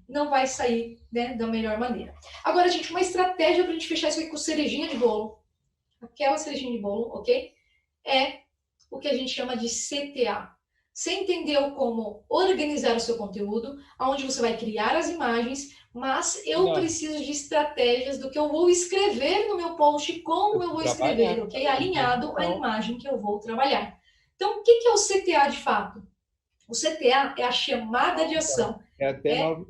não vai sair, né, da melhor maneira. Agora, gente, uma estratégia para a gente fechar isso aqui com cerejinha de bolo, aquela cerejinha de bolo, ok? É o que a gente chama de CTA. Você entendeu como organizar o seu conteúdo, aonde você vai criar as imagens, mas eu preciso de estratégias do que eu vou escrever no meu post, como eu vou escrever, ok? Alinhado à imagem que eu vou trabalhar. Então, o que é o CTA de fato? O CTA é a chamada de ação. É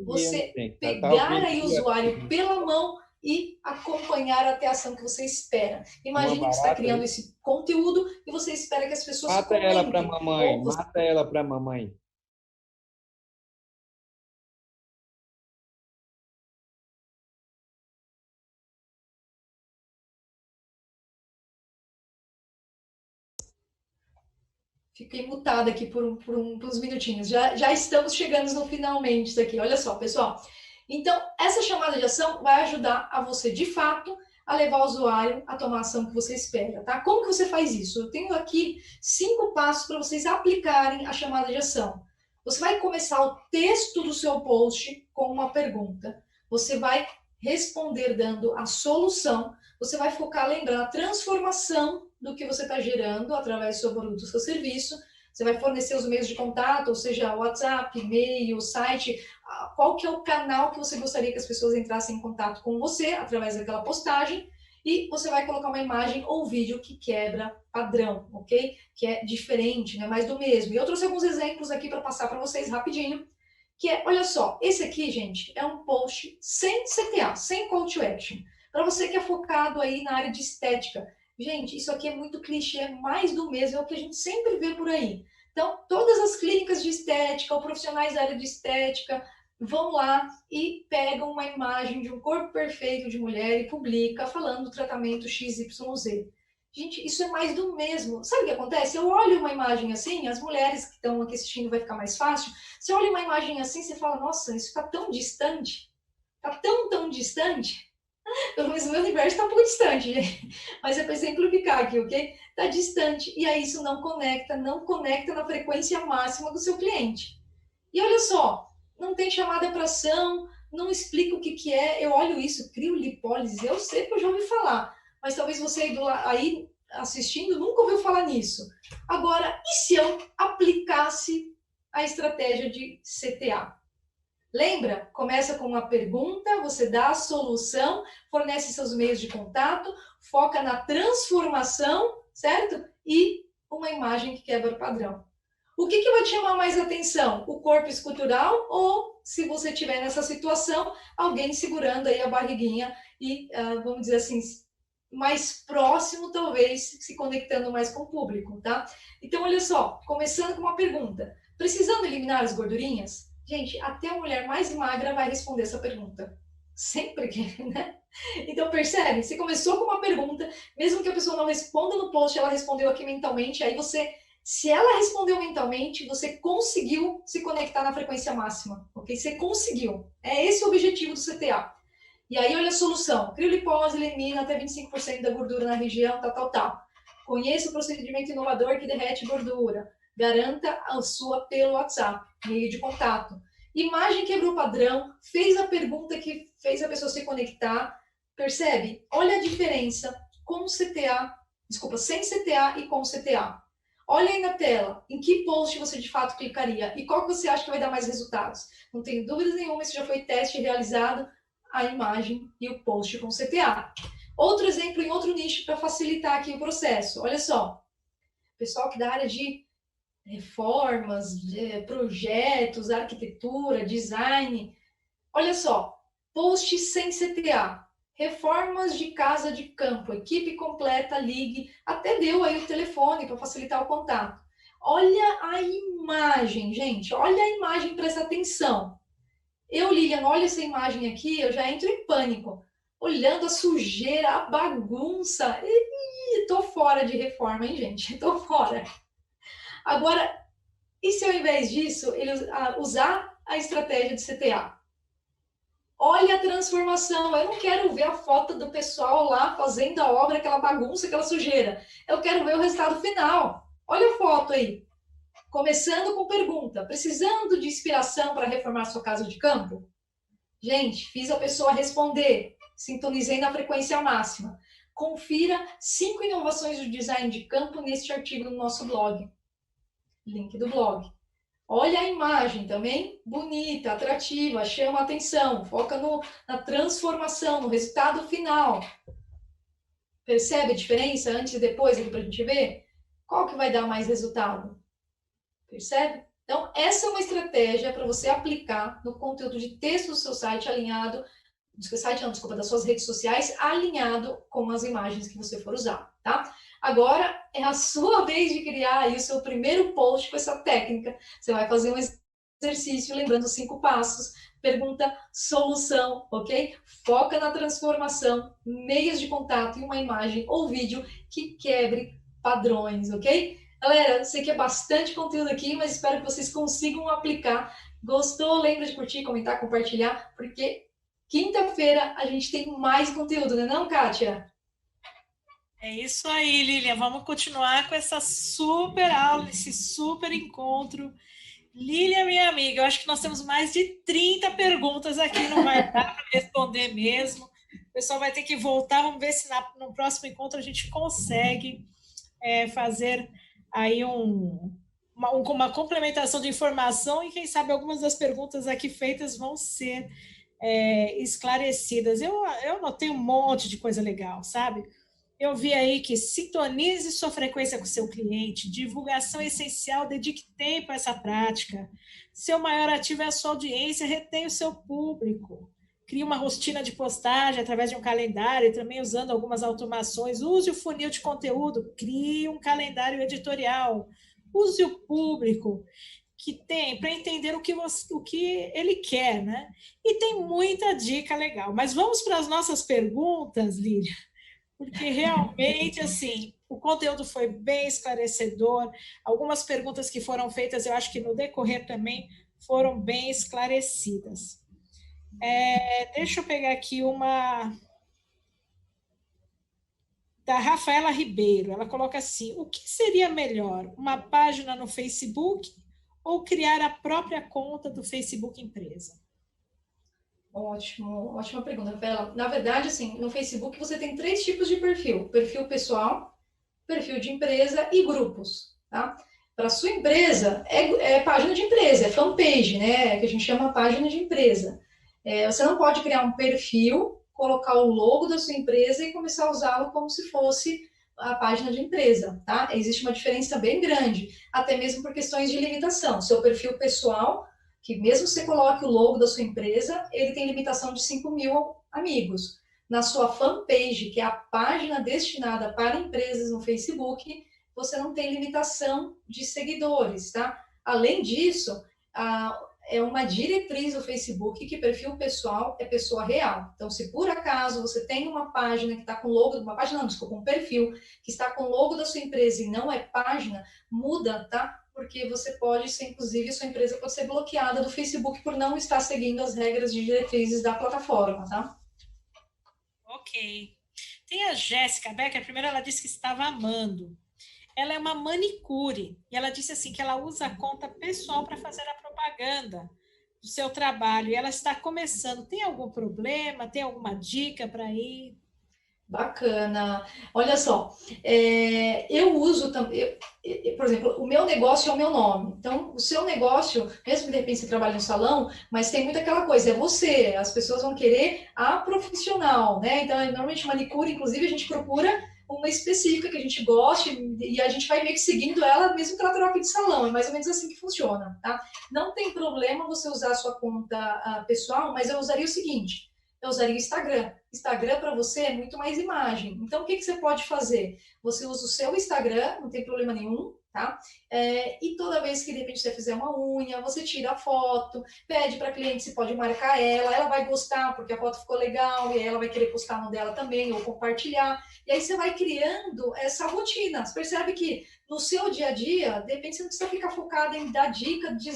você pegar aí o usuário pela mão e acompanhar até a ação que você espera. Imagine que você está criando esse conteúdo e você espera que as pessoas comentem. Mata ela para mamãe, mata ela para mamãe. Fiquei mutada aqui por uns minutinhos. Já estamos chegando no finalmente isso aqui. Olha só, pessoal. Então, essa chamada de ação vai ajudar a você, de fato, a levar o usuário a tomar a ação que você espera, tá? Como que você faz isso? Eu tenho aqui 5 passos para vocês aplicarem a chamada de ação. Você vai começar o texto do seu post com uma pergunta. Você vai responder dando a solução. Você vai focar, lembrando, a transformação do que você está gerando através do seu produto, do seu serviço. Você vai fornecer os meios de contato, ou seja, WhatsApp, e-mail, site, qual que é o canal que você gostaria que as pessoas entrassem em contato com você através daquela postagem, e você vai colocar uma imagem ou vídeo que quebra padrão, ok? Que é diferente, não é mais do mesmo. E eu trouxe alguns exemplos aqui para passar para vocês rapidinho, que é, olha só, esse aqui, gente, é um post sem CTA, sem call to action. Para você que é focado aí na área de estética. Gente, isso aqui é muito clichê, é mais do mesmo, é o que a gente sempre vê por aí. Então, todas as clínicas de estética, ou profissionais da área de estética, vão lá e pegam uma imagem de um corpo perfeito de mulher e publica falando do tratamento XYZ. Gente, isso é mais do mesmo. Sabe o que acontece? Eu olho uma imagem assim, as mulheres que estão aqui assistindo vai ficar mais fácil. Você olha uma imagem assim, você fala, nossa, isso está tão distante. Está tão distante. Pelo menos o meu universo está um pouco distante, gente. Mas é para exemplificar aqui, ok? Está distante. E aí isso não conecta na frequência máxima do seu cliente. E olha só, não tem chamada para ação, não explica o que é. Eu olho isso, criolipólise, eu sei que eu já ouvi falar, mas talvez você aí assistindo nunca ouviu falar nisso. Agora, e se eu aplicasse a estratégia de CTA? Lembra? Começa com uma pergunta, você dá a solução, fornece seus meios de contato, foca na transformação, certo? E uma imagem que quebra o padrão. O que vai te chamar mais atenção? O corpo escultural ou, se você estiver nessa situação, alguém segurando aí a barriguinha e, vamos dizer assim, mais próximo, talvez, se conectando mais com o público, tá? Então, olha só, começando com uma pergunta. Precisando eliminar as gordurinhas? Gente, até a mulher mais magra vai responder essa pergunta. Sempre que, né? Então, percebe? Você começou com uma pergunta, mesmo que a pessoa não responda no post, ela respondeu aqui mentalmente, aí você, se ela respondeu mentalmente, você conseguiu se conectar na frequência máxima, ok? Você conseguiu. É esse o objetivo do CTA. E aí, olha a solução. Criolipose elimina até 25% da gordura na região, tal. Conheça o procedimento inovador que derrete gordura. Garanta a sua pelo WhatsApp, meio de contato. Imagem quebrou o padrão, fez a pergunta que fez a pessoa se conectar. Percebe? Olha a diferença com CTA, desculpa, sem CTA e com CTA. Olha aí na tela, em que post você de fato clicaria e qual que você acha que vai dar mais resultados. Não tenho dúvidas nenhuma, isso já foi teste realizado, a imagem e o post com CTA. Outro exemplo em outro nicho para facilitar aqui o processo. Olha só, pessoal que da área de reformas, projetos, arquitetura, design. Olha só, post sem CTA. Reformas de casa de campo, equipe completa, ligue. Até deu aí o telefone para facilitar o contato. Olha a imagem, gente. Olha a imagem, presta atenção. Eu, Lilian, olha essa imagem aqui, eu já entro em pânico. Olhando a sujeira, a bagunça. Tô fora de reforma, hein, gente? Tô fora. Agora, e se ao invés disso, ele usar a estratégia de CTA? Olha a transformação. Eu não quero ver a foto do pessoal lá fazendo a obra, aquela bagunça, aquela sujeira. Eu quero ver o resultado final. Olha a foto aí. Começando com pergunta. Precisando de inspiração para reformar sua casa de campo? Gente, fiz a pessoa responder. Sintonizei na frequência máxima. Confira 5 inovações do design de campo neste artigo no nosso blog. Link do blog. Olha a imagem também, bonita, atrativa, chama a atenção, foca na transformação, no resultado final. Percebe a diferença antes e depois aqui para a gente ver? Qual que vai dar mais resultado? Percebe? Então, essa é uma estratégia para você aplicar no conteúdo de texto do seu site alinhado, das suas redes sociais, alinhado com as imagens que você for usar, tá? Agora é a sua vez de criar aí o seu primeiro post com essa técnica. Você vai fazer um exercício lembrando os 5 passos, pergunta, solução, ok? Foca na transformação, meios de contato e uma imagem ou vídeo que quebre padrões, ok? Galera, sei que é bastante conteúdo aqui, mas espero que vocês consigam aplicar. Gostou? Lembra de curtir, comentar, compartilhar, porque quinta-feira a gente tem mais conteúdo, não é não, Kátia? É isso aí, Lilian. Vamos continuar com essa super aula, esse super encontro Lília, minha amiga, eu acho que nós temos mais de 30 perguntas aqui, não vai dar para responder mesmo. O pessoal vai ter que voltar, vamos ver se no próximo encontro a gente consegue fazer aí uma complementação de informação e quem sabe algumas das perguntas aqui feitas vão ser esclarecidas. Eu notei um monte de coisa legal, sabe? Eu vi aí que sintonize sua frequência com seu cliente, divulgação é essencial, dedique tempo a essa prática. Seu maior ativo é a sua audiência, retém o seu público. Crie uma rotina de postagem através de um calendário, também usando algumas automações. Use o funil de conteúdo, crie um calendário editorial. Use o público que tem para entender o que ele quer, né? E tem muita dica legal. Mas vamos para as nossas perguntas, Lília, porque realmente, assim, o conteúdo foi bem esclarecedor. Algumas perguntas que foram feitas, eu acho que no decorrer também foram bem esclarecidas. Deixa eu pegar aqui uma da Rafaela Ribeiro. Ela coloca assim: o que seria melhor, uma página no Facebook ou criar a própria conta do Facebook Empresa? Ótimo, ótima pergunta, Rafaela. Na verdade, assim, no Facebook você tem 3 tipos de perfil: perfil pessoal, perfil de empresa e grupos, tá? Para sua empresa, é página de empresa, é fanpage, né? Que a gente chama página de empresa. Você não pode criar um perfil, colocar o logo da sua empresa e começar a usá-lo como se fosse a página de empresa, tá? Existe uma diferença bem grande, até mesmo por questões de limitação. Seu perfil pessoal, que mesmo você coloque o logo da sua empresa, ele tem limitação de 5.000 amigos. Na sua fanpage, que é a página destinada para empresas no Facebook, você não tem limitação de seguidores, tá? Além disso, é uma diretriz do Facebook que perfil pessoal é pessoa real. Então, se por acaso você tem uma página que está com logo, uma página não, desculpa, um perfil que está com logo da sua empresa e não é página, muda, tá? Porque você pode ser, inclusive, sua empresa pode ser bloqueada do Facebook por não estar seguindo as regras de diretrizes da plataforma, tá? Ok. Tem a Jéssica Becker, primeiro ela disse que estava amando. Ela é uma manicure e ela disse assim que ela usa a conta pessoal para fazer a propaganda do seu trabalho e ela está começando. Tem algum problema? Tem alguma dica para ir? Bacana. Olha só, eu uso também, por exemplo, o meu negócio é o meu nome. Então, o seu negócio, mesmo que de repente você trabalhe no salão, mas tem muito aquela coisa, é você. As pessoas vão querer a profissional, né? Então, normalmente manicure, inclusive, a gente procura uma específica que a gente goste e a gente vai meio que seguindo ela, mesmo que ela troque de salão. É mais ou menos assim que funciona, tá? Não tem problema você usar a sua conta pessoal, mas eu usaria o seguinte: eu usaria o Instagram. Instagram para você é muito mais imagem. Então, o que você pode fazer? Você usa o seu Instagram, não tem problema nenhum, tá? E toda vez que de repente você fizer uma unha, você tira a foto, pede para a cliente se pode marcar ela vai gostar porque a foto ficou legal e aí ela vai querer postar no dela também ou compartilhar. E aí você vai criando essa rotina. Você percebe que no seu dia a dia, de repente você não precisa ficar focada em dar dica de...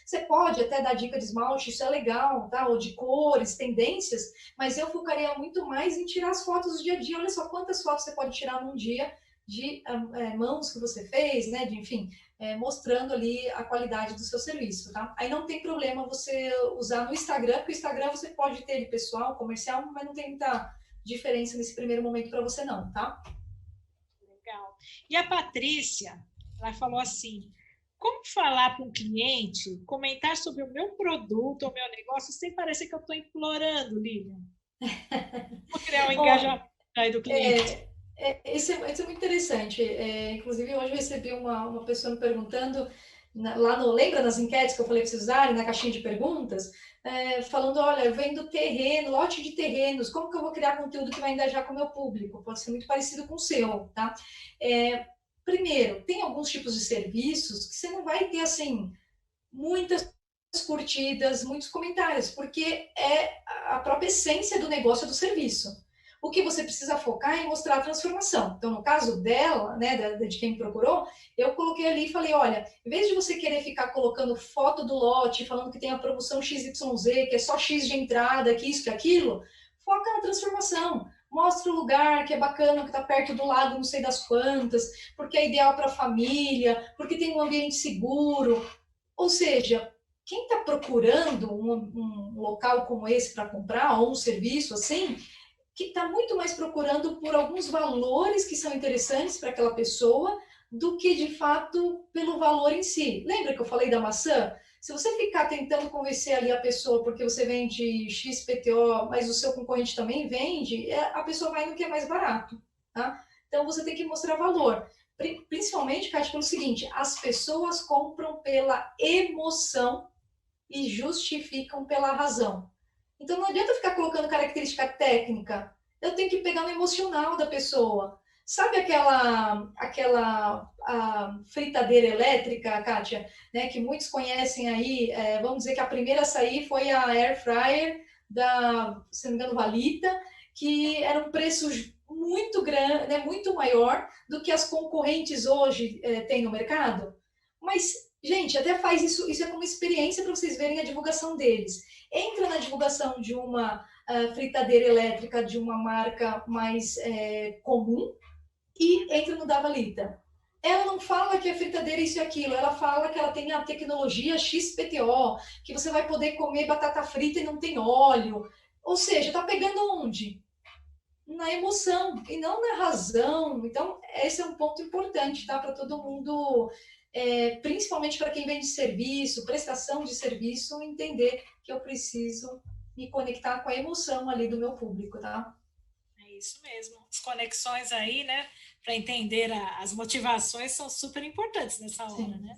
Você pode até dar dica de esmalte, isso é legal, tá? Ou de cores, tendências, mas eu focaria muito mais em tirar as fotos do dia a dia. Olha só quantas fotos você pode tirar num dia de mãos que você fez, né? Enfim, mostrando ali a qualidade do seu serviço, tá? Aí não tem problema você usar no Instagram, porque o Instagram você pode ter ele pessoal, comercial, mas não tem muita diferença nesse primeiro momento para você não, tá? Legal. E a Patrícia, ela falou assim: como falar para um cliente comentar sobre o meu produto ou meu negócio sem parecer que eu estou implorando, Lilian? Vou criar um engajamento aí do cliente. Isso é muito interessante. Inclusive, hoje eu recebi uma pessoa me perguntando, lá no, lembra nas enquetes que eu falei para vocês usarem, na caixinha de perguntas, falando, olha, eu vendo terreno, lote de terrenos, como que eu vou criar conteúdo que vai engajar com o meu público? Pode ser muito parecido com o seu, tá? Primeiro, tem alguns tipos de serviços que você não vai ter, assim, muitas curtidas, muitos comentários, porque é a própria essência do negócio do serviço. O que você precisa focar é em mostrar a transformação. Então, no caso dela, né, de quem me procurou, eu coloquei ali e falei, olha, em vez de você querer ficar colocando foto do lote, falando que tem a promoção XYZ, que é só X de entrada, que isso, que aquilo, foca na transformação. Mostra o lugar que é bacana, que está perto do lago, não sei das quantas, porque é ideal para a família, porque tem um ambiente seguro. Ou seja, quem está procurando um local como esse para comprar, ou um serviço assim, que está muito mais procurando por alguns valores que são interessantes para aquela pessoa do que, de fato, pelo valor em si. Lembra que eu falei da maçã? Se você ficar tentando convencer ali a pessoa porque você vende XPTO, mas o seu concorrente também vende, a pessoa vai no que é mais barato, tá? Então, você tem que mostrar valor. Principalmente, Kátia, pelo seguinte, as pessoas compram pela emoção e justificam pela razão. Então não adianta ficar colocando característica técnica. Eu tenho que pegar no emocional da pessoa. Sabe aquela fritadeira elétrica, Kátia, né, que muitos conhecem aí, vamos dizer que a primeira a sair foi a Air Fryer da, se não me engano, Valita, que era um preço muito grande, né, muito maior do que as concorrentes hoje têm no mercado. Mas, gente, até faz isso é como experiência para vocês verem a divulgação deles. Entra na divulgação de uma fritadeira elétrica de uma marca mais comum e entra no da Valita. Ela não fala que é fritadeira isso e aquilo, ela fala que ela tem a tecnologia XPTO, que você vai poder comer batata frita e não tem óleo. Ou seja, tá pegando onde? Na emoção e não na razão. Então, esse é um ponto importante, tá? Para todo mundo, principalmente para quem vende serviço, prestação de serviço, entender que eu preciso me conectar com a emoção ali do meu público, tá? É isso mesmo. As conexões aí, né, para entender as motivações são super importantes nessa hora, Sim. né?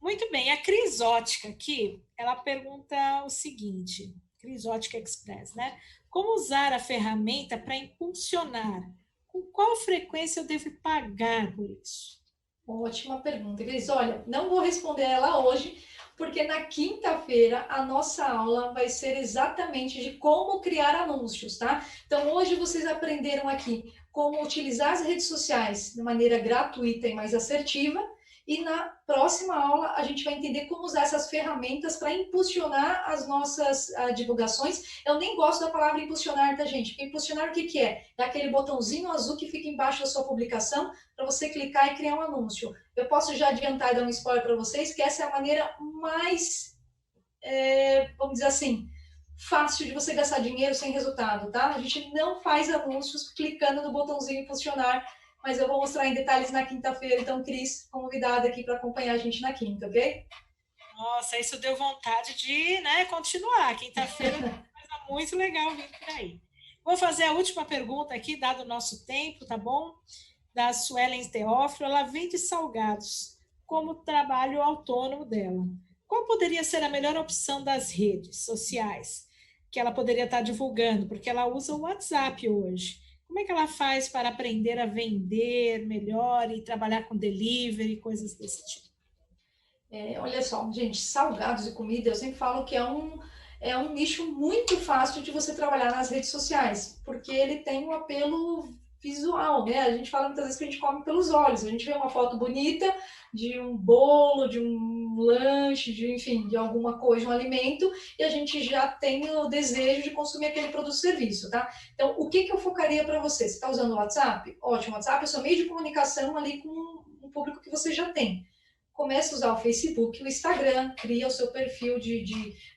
Muito bem, a Crisótica aqui, ela pergunta o seguinte, Crisótica Express, né? Como usar a ferramenta para impulsionar? Com qual frequência eu devo pagar por isso? Ótima pergunta, Cris. Olha, não vou responder ela hoje, porque na quinta-feira a nossa aula vai ser exatamente de como criar anúncios, tá? Então, hoje vocês aprenderam aqui como utilizar as redes sociais de maneira gratuita e mais assertiva. E na próxima aula a gente vai entender como usar essas ferramentas para impulsionar as nossas divulgações. Eu nem gosto da palavra impulsionar, tá, gente? Porque impulsionar o que, que é? É aquele botãozinho azul que fica embaixo da sua publicação para você clicar e criar um anúncio. Eu posso já adiantar e dar um spoiler para vocês que essa é a maneira mais, vamos dizer assim, fácil de você gastar dinheiro sem resultado, tá? A gente não faz anúncios clicando no botãozinho impulsionar, mas eu vou mostrar em detalhes na quinta-feira. Então, Cris, convidada aqui para acompanhar a gente na quinta, ok? Nossa, isso deu vontade de, né, continuar. Quinta-feira tem coisa muito legal vindo por aí. Vou fazer a última pergunta aqui, dado o nosso tempo, tá bom? Da Suelen Teófilo, ela vende salgados como trabalho autônomo dela. Qual poderia ser a melhor opção das redes sociais que ela poderia estar divulgando? Porque ela usa o WhatsApp hoje. Como é que ela faz para aprender a vender melhor e trabalhar com delivery, coisas desse tipo? Olha só, gente, salgados e comida, eu sempre falo que é um nicho muito fácil de você trabalhar nas redes sociais, porque ele tem um apelo visual, né? A gente fala muitas vezes que a gente come pelos olhos, a gente vê uma foto bonita de um bolo, de um lanche, de, enfim, de alguma coisa, um alimento, e a gente já tem o desejo de consumir aquele produto ou serviço, tá? Então, o que eu focaria para você? Você está usando o WhatsApp? Ótimo, o WhatsApp é o seu meio de comunicação ali com o público que você já tem. Comece a usar o Facebook, o Instagram, cria o seu perfil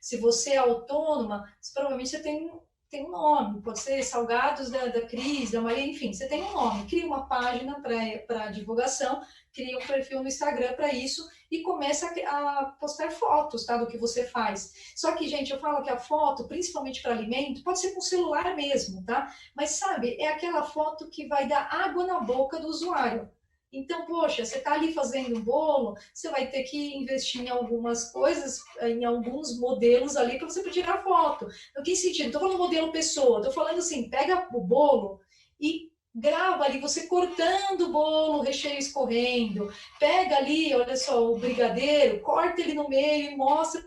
se você é autônoma, provavelmente você tem um nome, pode ser Salgados da Cris, da Maria, enfim, você tem um nome, cria uma página para divulgação, cria um perfil no Instagram para isso e começa a postar fotos, tá, do que você faz. Só que, gente, eu falo que a foto, principalmente para alimento, pode ser com celular mesmo, tá? Mas sabe, é aquela foto que vai dar água na boca do usuário. Então, poxa, você está ali fazendo um bolo, você vai ter que investir em algumas coisas, em alguns modelos ali para você tirar foto. No que sentido? Estou falando modelo pessoa, estou falando assim, pega o bolo e grava ali você cortando o bolo, o recheio escorrendo. Pega ali, olha só, o brigadeiro, corta ele no meio e mostra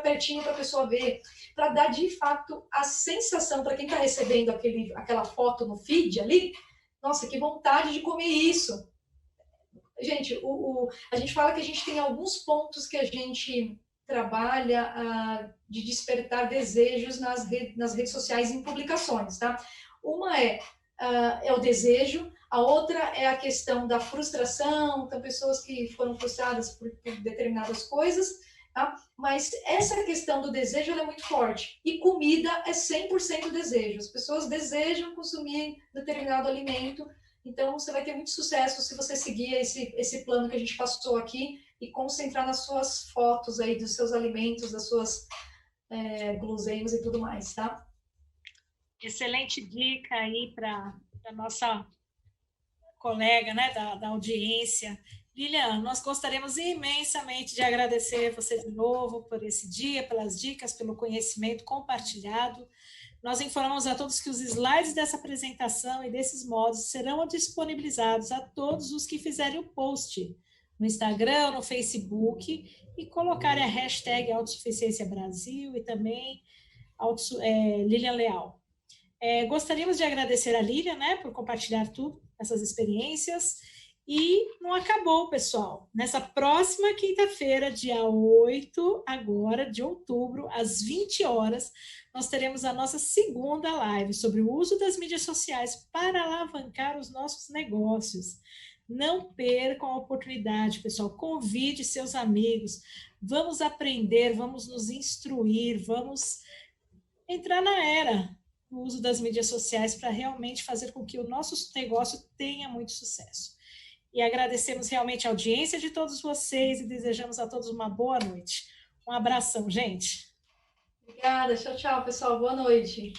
pertinho para a pessoa ver, para dar de fato a sensação para quem está recebendo aquela foto no feed ali, nossa, que vontade de comer isso. Gente, a gente fala que a gente tem alguns pontos que a gente trabalha de despertar desejos nas redes sociais em publicações, tá? Uma é o desejo, A outra é a questão da frustração, então pessoas que foram frustradas por determinadas coisas, tá? Mas essa questão do desejo ela é muito forte. E comida é 100% desejo. As pessoas desejam consumir determinado alimento, então você vai ter muito sucesso se você seguir esse plano que a gente passou aqui e concentrar nas suas fotos aí dos seus alimentos, das suas guloseimas e tudo mais, tá? Excelente dica aí para a nossa colega, né, da audiência. Lilian, nós gostaríamos imensamente de agradecer você de novo por esse dia, pelas dicas, pelo conhecimento compartilhado. Nós informamos a todos que os slides dessa apresentação e desses modos serão disponibilizados a todos os que fizerem o post no Instagram, no Facebook e colocarem a hashtag Autossuficiência Brasil e também Lilian Leal. Gostaríamos de agradecer a Lilian, né, por compartilhar tudo, essas experiências. E não acabou, pessoal. Nessa próxima quinta-feira, dia 8 agora, de outubro, às 20 horas, nós teremos a nossa segunda live sobre o uso das mídias sociais para alavancar os nossos negócios. Não percam a oportunidade, pessoal. Convide seus amigos. Vamos aprender, vamos nos instruir, vamos entrar na era do uso das mídias sociais para realmente fazer com que o nosso negócio tenha muito sucesso. E agradecemos realmente a audiência de todos vocês e desejamos a todos uma boa noite. Um abração, gente. Obrigada. Tchau, tchau, pessoal. Boa noite.